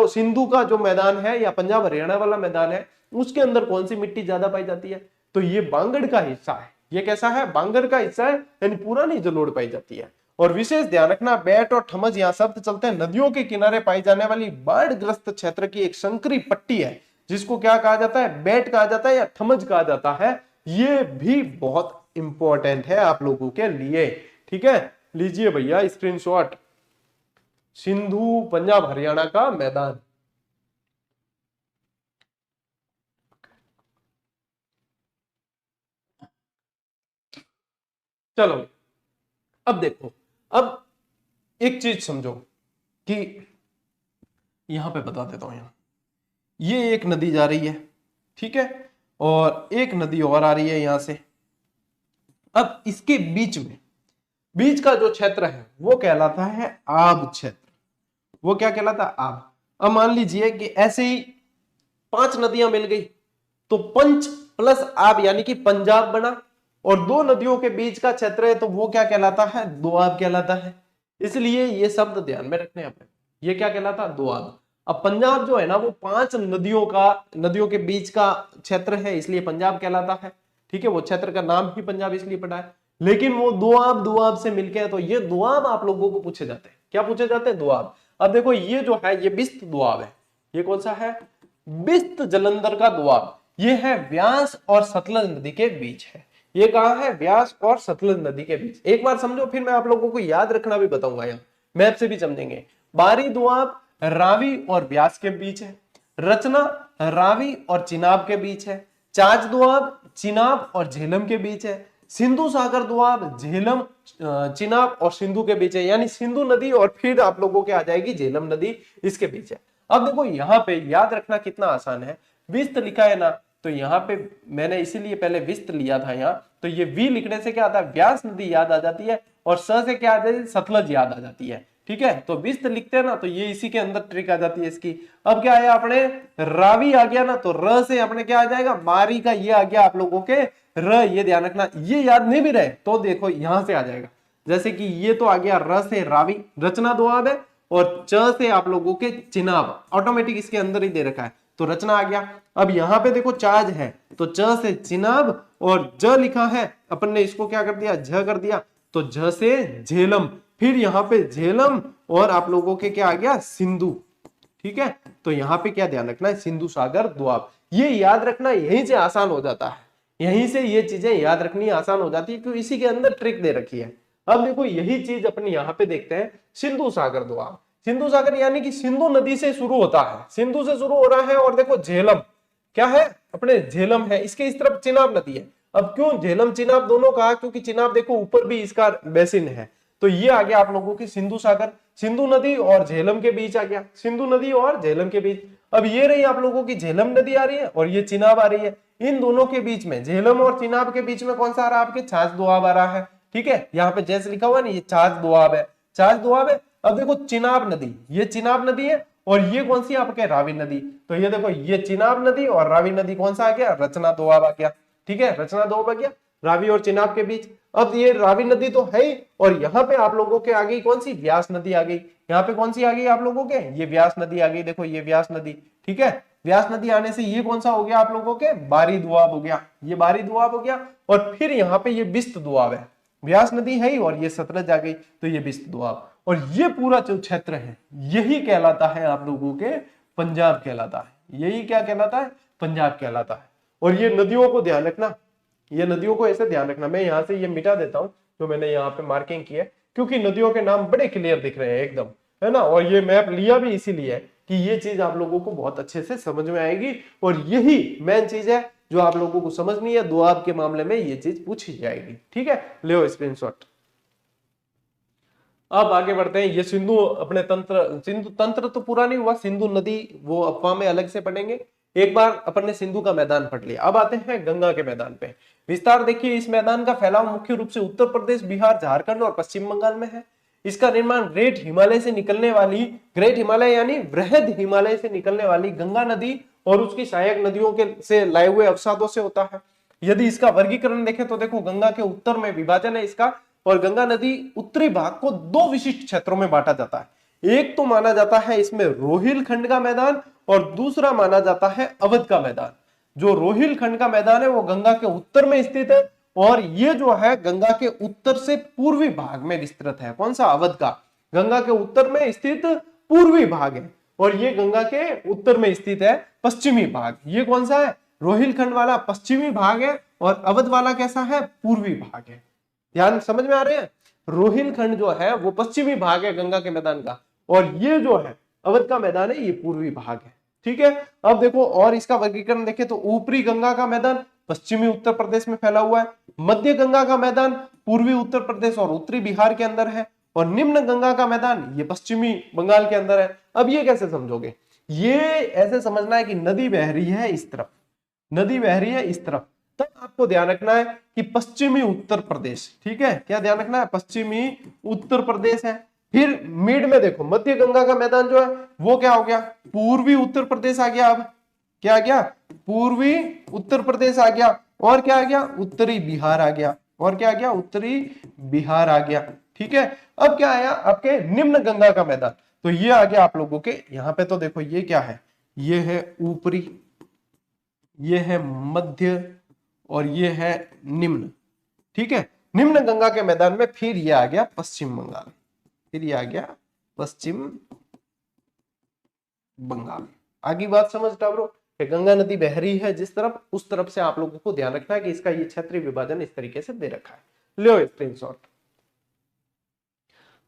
सिंधु का जो मैदान है या पंजाब हरियाणा वाला मैदान है, उसके अंदर कौन सी मिट्टी ज्यादा पाई जाती है, तो ये बांगड़ का हिस्सा है। ये कैसा है, बांगड़ का हिस्सा है, यानी पुरानी जलोढ़ पाई जाती है। और विशेष ध्यान रखना बैट और ठमज यहाँ शब्द चलते हैं, नदियों के किनारे पाई जाने वाली बाढ़ ग्रस्त क्षेत्र की एक संकरी पट्टी है, जिसको क्या कहा जाता है, बैट कहा जाता है या ठमज कहा जाता है। ये भी बहुत इंपॉर्टेंट है आप लोगों के लिए। ठीक है, लीजिए भैया स्क्रीनशॉट, सिंधु पंजाब हरियाणा का मैदान। चलो अब देखो, अब एक चीज समझो कि यहां पे बता देता हूं, यहां ये एक नदी जा रही है, ठीक है, और एक नदी और आ रही है यहां से। अब इसके बीच का जो क्षेत्र है वो कहलाता है आब क्षेत्र। वो क्या कहलाता है, आब। अब मान लीजिए कि ऐसे ही 5 नदियां मिल गई तो पंच प्लस आब यानी कि पंजाब बना, और 2 नदियों के बीच का क्षेत्र है तो वो क्या कहलाता है, दोआब कहलाता है। इसलिए ये शब्द ध्यान में रखने अपने, ये क्या कहलाता है, दोआब। अब पंजाब जो है ना वो 5 नदियों के बीच का क्षेत्र है, इसलिए पंजाब कहलाता है। ठीक है, वो क्षेत्र का नाम ही पंजाब इसलिए पड़ा है, लेकिन वो दोआब से मिलके है, तो ये दोआब आप लोगों को पूछे जाते हैं। क्या पूछे जाते हैं, दोआब। अब देखो ये जो है ये बिस्त दोआब है। ये कौन सा है, बिस्त जलंधर का दोआब। ये है व्यास और सतलज नदी के बीच है। ये कहां है, व्यास और सतलज नदी के बीच। एक बार समझो, फिर मैं आप लोगों को याद रखना भी बताऊंगा, यहाँ मैप से भी समझेंगे। बारी दोआब रावी और व्यास के बीच है। रचना रावी और चिनाब के बीच है। चाच दोआब चिनाब और झेलम के बीच है। सिंधु सागर दोआब झेलम, चिनाब और सिंधु के बीच है, यानी सिंधु नदी और फिर आप लोगों के आ जाएगी झेलम नदी, इसके बीच है। अब देखो यहाँ पे याद रखना कितना आसान है, विस्त लिखा है ना, तो यहाँ पे मैंने इसीलिए पहले विस्त लिया था यहाँ, तो ये वी लिखने से क्या आता है, व्यास नदी याद आ जाती है, और स से क्या आ जाती है, सतलज याद आ जाती है। ठीक है, तो विस्त लिखते हैं ना तो ये इसी के अंदर ट्रिक आ जाती है इसकी। अब क्या आया अपने, रावी आ गया ना, तो र से अपने क्या आ जाएगा, बारी का ये आ गया आप लोगों के र। ये ध्यान रखना, ये याद नहीं भी रहे तो देखो यहां से आ जाएगा, जैसे कि ये तो आ गया र से रावी, रचना दोआब है, और च से आप लोगों के चिनाब, ऑटोमेटिक इसके अंदर ही दे रखा है, तो रचना आ गया। अब यहाँ पे देखो चाज है, तो च से चिनाब, और ज लिखा है अपन ने, इसको क्या कर दिया, झ कर दिया, तो झ से झेलम, फिर यहाँ पे झेलम, और आप लोगों के क्या आ गया, सिंधु। ठीक है, तो यहाँ पे क्या ध्यान रखना है, सिंधु सागर दोआब। ये याद रखना यहीं से आसान हो जाता है, यहीं से ये चीजें याद रखनी आसान हो जाती है, क्योंकि इसी के अंदर ट्रिक दे रखी है। अब देखो यही चीज अपने यहाँ पे देखते हैं, सिंधु सागर दोआब। सिंधु सागर यानी कि सिंधु नदी से शुरू होता है, सिंधु से शुरू हो रहा है, और देखो झेलम क्या है, अपने झेलम है, इसके इस तरफ चिनाब नदी है। अब क्यों झेलम चिनाब दोनों कहा, क्योंकि चिनाब देखो ऊपर भी इसका बेसिन है, तो ये आ गया आप लोगों की सिंधु सागर, सिंधु नदी और झेलम के बीच आ गया, सिंधु नदी और झेलम के बीच। अब ये रही आप लोगों की झेलम नदी आ रही है और ये चिनाब आ रही है, इन दोनों के बीच में, झेलम और चिनाब के बीच में कौन सा आ रहा है, आपके छाछ दोआब आ रहा है। ठीक है, यहाँ पे जैसे लिखा हुआ है ना, ये छाछ दोआब है, छाछ दोआब है। अब देखो चिनाब नदी, ये चिनाब नदी है और ये कौन सी आपके रावी नदी, तो ये देखो ये चिनाब नदी और रावी नदी कौन सा आ गया, रचना दोआब आ गया। ठीक है, रचना दोआब आ गया रावी और चिनाब के बीच। अब ये रावी नदी तो है ही, और यहाँ पे आप लोगों के आ गई कौन सी, व्यास नदी आ गई। यहाँ पे कौन सी आ गई आप लोगों के, ये व्यास नदी आ गई, देखो ये व्यास नदी। ठीक है, व्यास नदी आने से ये कौन सा हो गया आप लोगों के, बारी दुआब हो गया, ये बारी दुआब हो गया। और फिर यहाँ पे ये बिस्त दुआब है, व्यास नदी है ही और ये सतलज आ गई, तो ये बिस्त दुआब। और ये पूरा जो क्षेत्र है यही कहलाता है आप लोगों के पंजाब कहलाता है, यही क्या कहलाता है, पंजाब कहलाता है। और ये नदियों को ध्यान रखना, ये नदियों को ऐसे ध्यान रखना, मैं यहाँ से ये मिटा देता हूँ जो मैंने यहाँ पे मार्किंग की है, क्योंकि नदियों के नाम बड़े क्लियर दिख रहे हैं एकदम, है ना। और ये मैप लिया भी इसीलिए है कि ये चीज आप लोगों को बहुत अच्छे से समझ में आएगी, और यही मेन चीज है जो आप लोगों को समझनी है, दोआब के मामले में ये चीज पूछी जाएगी। ठीक है, ले स्क्रीनशॉट। अब आगे बढ़ते हैं, ये सिंधु अपने तंत्र, सिंधु तंत्र तो पूरा नहीं हुआ, सिंधु नदी वो अफवाह में अलग से पढ़ेंगे। एक बार अपन ने सिंधु का मैदान पढ़ लिया, अब आते हैं गंगा के मैदान पे। विस्तार देखिए, इस मैदान का फैलाव मुख्य रूप से उत्तर प्रदेश, बिहार, झारखंड और पश्चिम बंगाल में है। इसका निर्माण ग्रेट हिमालय से निकलने वाली, ग्रेट हिमालय यानी वृहद हिमालय से निकलने वाली गंगा नदी और उसकी सहायक नदियों के से लाए हुए अवसादों से होता है। यदि इसका वर्गीकरण देखें तो देखो, गंगा के उत्तर में विभाजन है इसका, और गंगा नदी उत्तरी भाग को दो विशिष्ट क्षेत्रों में बांटा जाता है। एक तो माना जाता है इसमें रोहिलखंड का मैदान, और दूसरा माना जाता है अवध का मैदान। जो रोहिलखंड का मैदान है वो गंगा के उत्तर में स्थित है, और ये जो है गंगा के उत्तर से पूर्वी भाग में विस्तृत है। कौन सा, अवध का, गंगा के उत्तर में स्थित पूर्वी भाग है, और ये गंगा के उत्तर में स्थित है पश्चिमी भाग। ये कौन सा है, रोहिलखंड वाला पश्चिमी भाग है, और अवध वाला कैसा है, पूर्वी भाग है। ध्यान समझ में आ रहे हैं, रोहिलखंड जो है वो पश्चिमी भाग है गंगा के मैदान का, और ये जो है अवध का मैदान है ये पूर्वी भाग है। ठीक है, अब देखो और इसका वर्गीकरण देखें तो ऊपरी गंगा का मैदान पश्चिमी उत्तर प्रदेश में फैला हुआ है, मध्य गंगा का मैदान पूर्वी उत्तर प्रदेश और उत्तरी बिहार के अंदर है, और निम्न गंगा का मैदान ये पश्चिमी बंगाल के अंदर है। अब ये कैसे समझोगे, ये ऐसे समझना है कि नदी बह रही है इस तरफ, नदी बह रही है इस तरफ, तब आपको ध्यान रखना है कि पश्चिमी उत्तर प्रदेश। ठीक है, क्या ध्यान रखना है, पश्चिमी उत्तर प्रदेश है। फिर मिड में देखो, मध्य गंगा का मैदान जो है वो क्या हो गया, पूर्वी उत्तर प्रदेश आ गया। अब क्या आ गया, पूर्वी उत्तर प्रदेश आ गया, और क्या आ गया, उत्तरी बिहार आ गया, और क्या आ गया, उत्तरी बिहार आ गया। ठीक है, अब क्या आया आपके निम्न गंगा का मैदान, तो ये आ गया आप लोगों के यहाँ पे। तो देखो ये क्या है, ये है ऊपरी, ये है मध्य, और ये है निम्न। ठीक है, निम्न गंगा के मैदान में फिर ये आ गया पश्चिम बंगाल, फिर ये आ गया पश्चिम बंगाल। आगे बात समझ टावरो, गंगा नदी बह रही है जिस तरफ, उस तरफ से आप लोगों को ध्यान रखना है कि इसका ये क्षेत्रीय विभाजन इस तरीके से दे रखा है। लो स्क्रीनशॉट।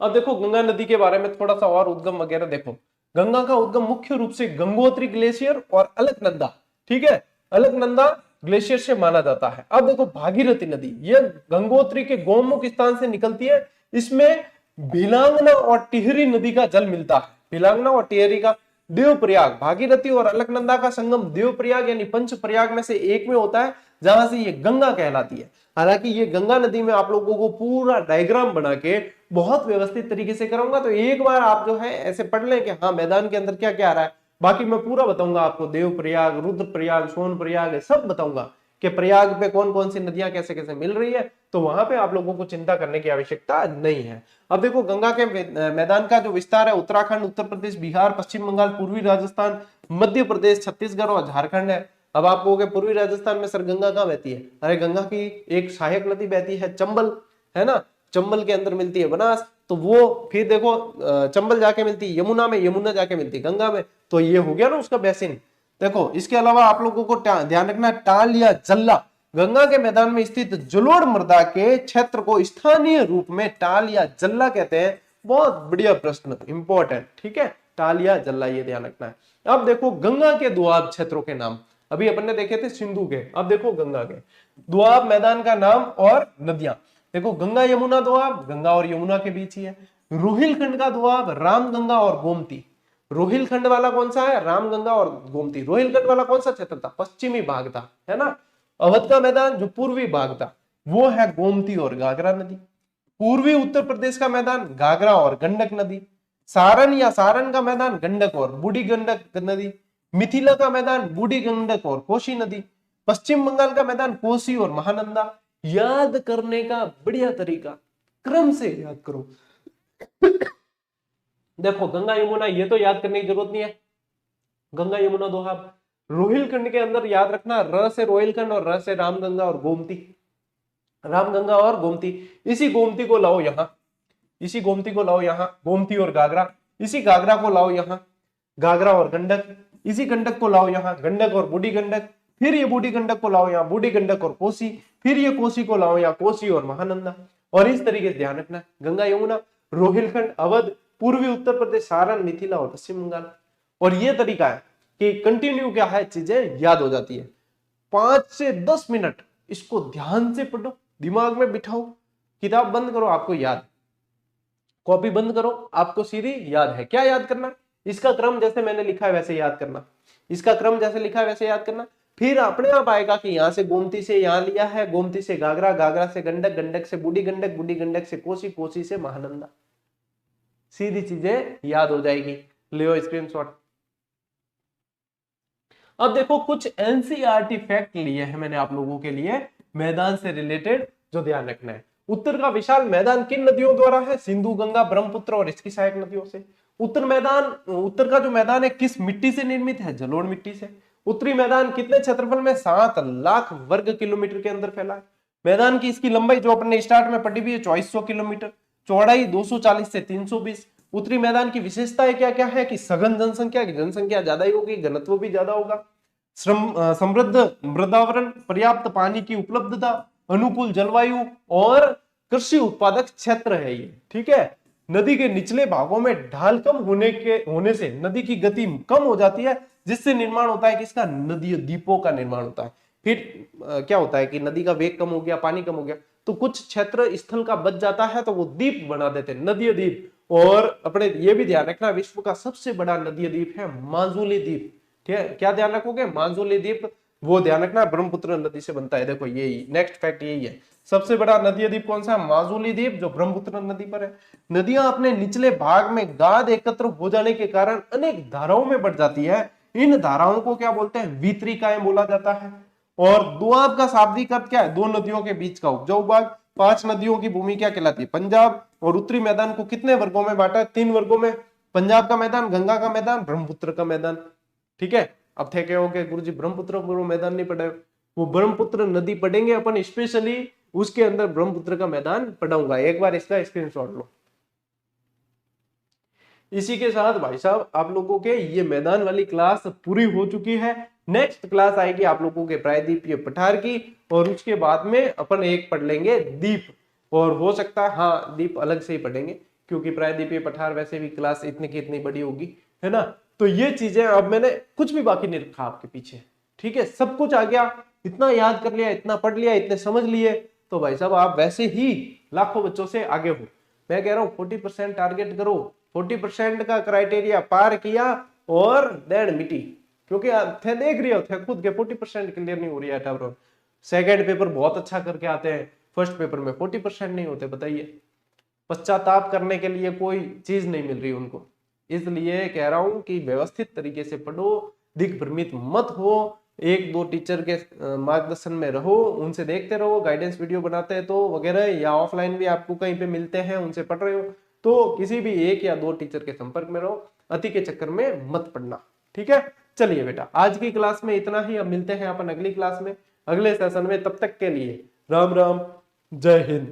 अब देखो गंगा नदी के बारे में थोड़ा सा और उद्गम वगैरह देखो। गंगा का उद्गम मुख्य रूप से गंगोत्री ग्लेशियर और अलकनंदा, ठीक है, अलकनंदा ग्लेशियर से माना जाता है। अब देखो भागीरथी नदी, ये गंगोत्री के गोमुख स्थान से निकलती है, इसमें भिलांगना और टिहरी नदी का जल मिलता है, भिलांगना और टिहरी का। देवप्रयाग, भागीरथी और अलकनंदा का संगम देवप्रयाग यानी पंच प्रयाग में से एक में होता है, जहां से ये गंगा कहलाती है। हालांकि ये गंगा नदी में आप लोगों को पूरा डायग्राम बना के बहुत व्यवस्थित तरीके से कराऊंगा, तो एक बार आप जो है ऐसे पढ़ लें कि हाँ मैदान के अंदर क्या क्या आ रहा है। बाकी मैं पूरा बताऊंगा आपको, देवप्रयाग, रुद्रप्रयाग, सोनप्रयाग सब बताऊंगा कि प्रयाग पे कौन कौन सी नदियां कैसे कैसे मिल रही है, तो वहां पे आप लोगों को चिंता करने की आवश्यकता नहीं है। अब देखो गंगा के मैदान का जो विस्तार है, उत्तराखंड, उत्तर प्रदेश, बिहार, पश्चिम बंगाल, पूर्वी राजस्थान, मध्य प्रदेश, छत्तीसगढ़ और झारखंड है। अब आप कहोगे पूर्वी राजस्थान में सर गंगा कहाँ बहती है, अरे गंगा की एक सहायक नदी बहती है चंबल, है ना, चंबल के अंदर मिलती है बनास, तो वो फिर देखो चंबल जाके मिलती है यमुना में, यमुना जाके मिलती है गंगा में, तो ये हो गया ना उसका बेसिन। देखो इसके अलावा आप लोगों को ध्यान रखना, टाल या जल्ला, गंगा के मैदान में स्थित जलोढ़ मृदा के क्षेत्र को स्थानीय रूप में टाल या जल्ला कहते हैं। बहुत बढ़िया प्रश्न, इंपॉर्टेंट, ठीक है, टाल या जल्ला, ये ध्यान रखना है। अब देखो गंगा के दोआब क्षेत्रों के नाम, अभी अपन ने देखे थे सिंधु के, अब देखो गंगा के दोआब मैदान का नाम और नदियां। देखो गंगा यमुना दोआब गंगा और यमुना के बीच ही है। रोहिलखंड का दोआब राम गंगा और गोमती। रोहिलखंड वाला कौन सा है? राम गंगा और गोमती। रोहिलखंड वाला कौन सा क्षेत्र था? पश्चिमी भाग था, है ना। अवध का मैदान जो पूर्वी भाग था वो है गोमती और घाघरा नदी। पूर्वी उत्तर प्रदेश का मैदान घाघरा और गंडक नदी। सारण या सारण का मैदान गंडक और बूढ़ी गंडक नदी। मिथिला का मैदान बूढ़ी गंडक और कोसी नदी। पश्चिम बंगाल का मैदान कोसी और महानंदा। याद करने का बढ़िया तरीका, क्रम से याद करो। देखो गंगा यमुना ये तो याद करने की जरूरत नहीं है, गंगा यमुना दोहाब। रोहिलखंड के अंदर याद रखना, र से रोहिलखंड और र से रामगंगा और गोमती। रामगंगा और गोमती, इसी गोमती को लाओ यहां, इसी गोमती को लाओ यहां, गोमती और घाघरा। इसी घाघरा को लाओ यहां, घाघरा और गंडक। इसी गंडक को लाओ यहां, गंडक और बूढ़ी गंडक। फिर ये बूढ़ी गंडक को लाओ यहां, बूढ़ी गंडक और कोसी। फिर ये कोसी को लाओ यहां, कोसी और महानंदा। और इस तरीके से ध्यान रखना, गंगा यमुना, रोहिलखंड, अवध, पूर्वी उत्तर प्रदेश, सारण, मिथिला और पश्चिम बंगाल। और ये तरीका है कि कंटिन्यू क्या है, चीजें याद हो जाती है। 5 से 10 मिनट इसको ध्यान से पढ़ो, दिमाग में बिठाओ, किताब बंद करो, आपको याद, कॉपी बंद करो, आपको सीधी याद है। क्या याद करना? इसका क्रम जैसे मैंने लिखा है वैसे याद करना, इसका क्रम जैसे लिखा है वैसे याद करना। फिर अपने आप आएगा कि यहां से गोमती से यहां लिया है, गोमती से घाघरा, घाघरा से गंडक, गंडक से बूढ़ी गंडक, बूढ़ी गंडक से कोसी, कोसी से महानंदा। सीधी चीजें याद हो जाएगी। लियो स्क्रीनशॉट। अब देखो कुछ एनसीईआरटी फैक्ट लिए हैं मैंने आप लोगों के लिए मैदान से रिलेटेड, जो ध्यान रखना है। उत्तर का विशाल मैदान किन नदियों द्वारा है? सिंधु, गंगा, ब्रह्मपुत्र और इसकी सहायक नदियों से। उत्तर का जो मैदान है किस मिट्टी से निर्मित है? जलोढ़ मिट्टी से। उत्तरी मैदान कितने क्षेत्रफल में? 7 लाख वर्ग किलोमीटर के अंदर फैला है। मैदान की इसकी लंबाई जो अपने स्टार्ट में पढ़ी हुई है 2400 किलोमीटर, चौड़ाई 240 से 320। उत्तरी मैदान की विशेषताएं क्या क्या है कि सघन जनसंख्या की जनसंख्या ज्यादा ही होगी, घनत्व भी ज्यादा होगा, समृद्ध मृदावरण, पर्याप्त पानी की उपलब्धता, अनुकूल जलवायु और कृषि उत्पादक क्षेत्र है ये, ठीक है। नदी के निचले भागों में ढाल कम होने से नदी की गति कम हो जाती है, जिससे निर्माण होता है किसका? नदी द्वीपों का निर्माण होता है। फिर क्या होता है कि नदी का वेग कम हो गया, पानी कम हो गया, तो कुछ क्षेत्र स्थल का बच जाता है, तो वो द्वीप बना देते हैं, नदीय द्वीप। और अपने ये भी ध्यान रखना, विश्व का सबसे बड़ा नदीय द्वीप है माजुली द्वीप, ठीक है। क्या ध्यान रखोगे? माजुली द्वीप, वो ध्यान रखना ब्रह्मपुत्र नदी से बनता है। देखो यही नेक्स्ट फैक्ट यही है, सबसे बड़ा नदीय द्वीप कौन सा है? माजुली द्वीप, जो ब्रह्मपुत्र नदी पर है। नदियां अपने निचले भाग में गाद एकत्र हो जाने के कारण अनेक धाराओं में बढ़ जाती है। इन धाराओं को क्या बोलते हैं? वितरिकाएं बोला जाता है। और दोआब का शाब्दिक अर्थ क्या है? दो नदियों के बीच का उपजाऊ भाग। 5 नदियों की भूमि क्या कहलाती है? पंजाब। और उत्तरी मैदान को कितने वर्गों में बांटा है? 3 वर्गों में, पंजाब का मैदान, गंगा का मैदान, ब्रह्मपुत्र का मैदान, ठीक है। अब थे कहोगे गुरुजी ब्रह्मपुत्र मैदान नहीं पढ़े, वो ब्रह्मपुत्र नदी पढ़ेंगे अपन स्पेशली, उसके अंदर ब्रह्मपुत्र का मैदान पढ़ाऊंगा, एक बार इसका स्क्रीनशॉट लो। इसी के साथ भाई साहब आप लोगों के ये मैदान वाली क्लास पूरी हो चुकी है। नेक्स्ट क्लास आएगी आप लोगों के प्रायद्वीपीय पठार की, और उसके बाद में अपन एक पढ़ लेंगे द्वीप, और हो सकता है हाँ द्वीप अलग से ही पढ़ेंगे, क्योंकि प्रायद्वीपीय पठार वैसे भी क्लास इतनी की इतनी बड़ी होगी, है ना। तो ये चीजें अब मैंने कुछ भी बाकी नहीं रखा आपके पीछे, ठीक है, सब कुछ आ गया, इतना याद कर लिया, इतना पढ़ लिया, इतने समझ लिए, तो भाई साहब आप वैसे ही लाखों बच्चों से आगे हो। मैं कह रहा हूँ 40% टारगेट करो, 40% का क्राइटेरिया पार किया और देन मिटी, क्योंकि थे देख रहे हो थे खुद के 40% क्लियर नहीं हो रही है। सेकेंड पेपर बहुत अच्छा करके आते हैं, फर्स्ट पेपर में 40% नहीं होते, बताइए। पश्चाताप करने के लिए कोई चीज नहीं मिल रही उनको, इसलिए कह रहा हूं कि व्यवस्थित तरीके से पढ़ो, दिग्भ्रमित मत हो, 1-2 टीचर के मार्गदर्शन में रहो, उनसे देखते रहो, गाइडेंस वीडियो बनाते हैं तो वगैरह, या ऑफलाइन भी आपको कहीं पे मिलते हैं उनसे पढ़ रहे हो, तो किसी भी 1 या 2 टीचर के संपर्क में रहो, अति के चक्कर में मत पढ़ना, ठीक है। चलिए बेटा आज की क्लास में इतना ही, अब मिलते हैं अपन अगली क्लास में, अगले सेशन में, तब तक के लिए राम राम, जय हिंद।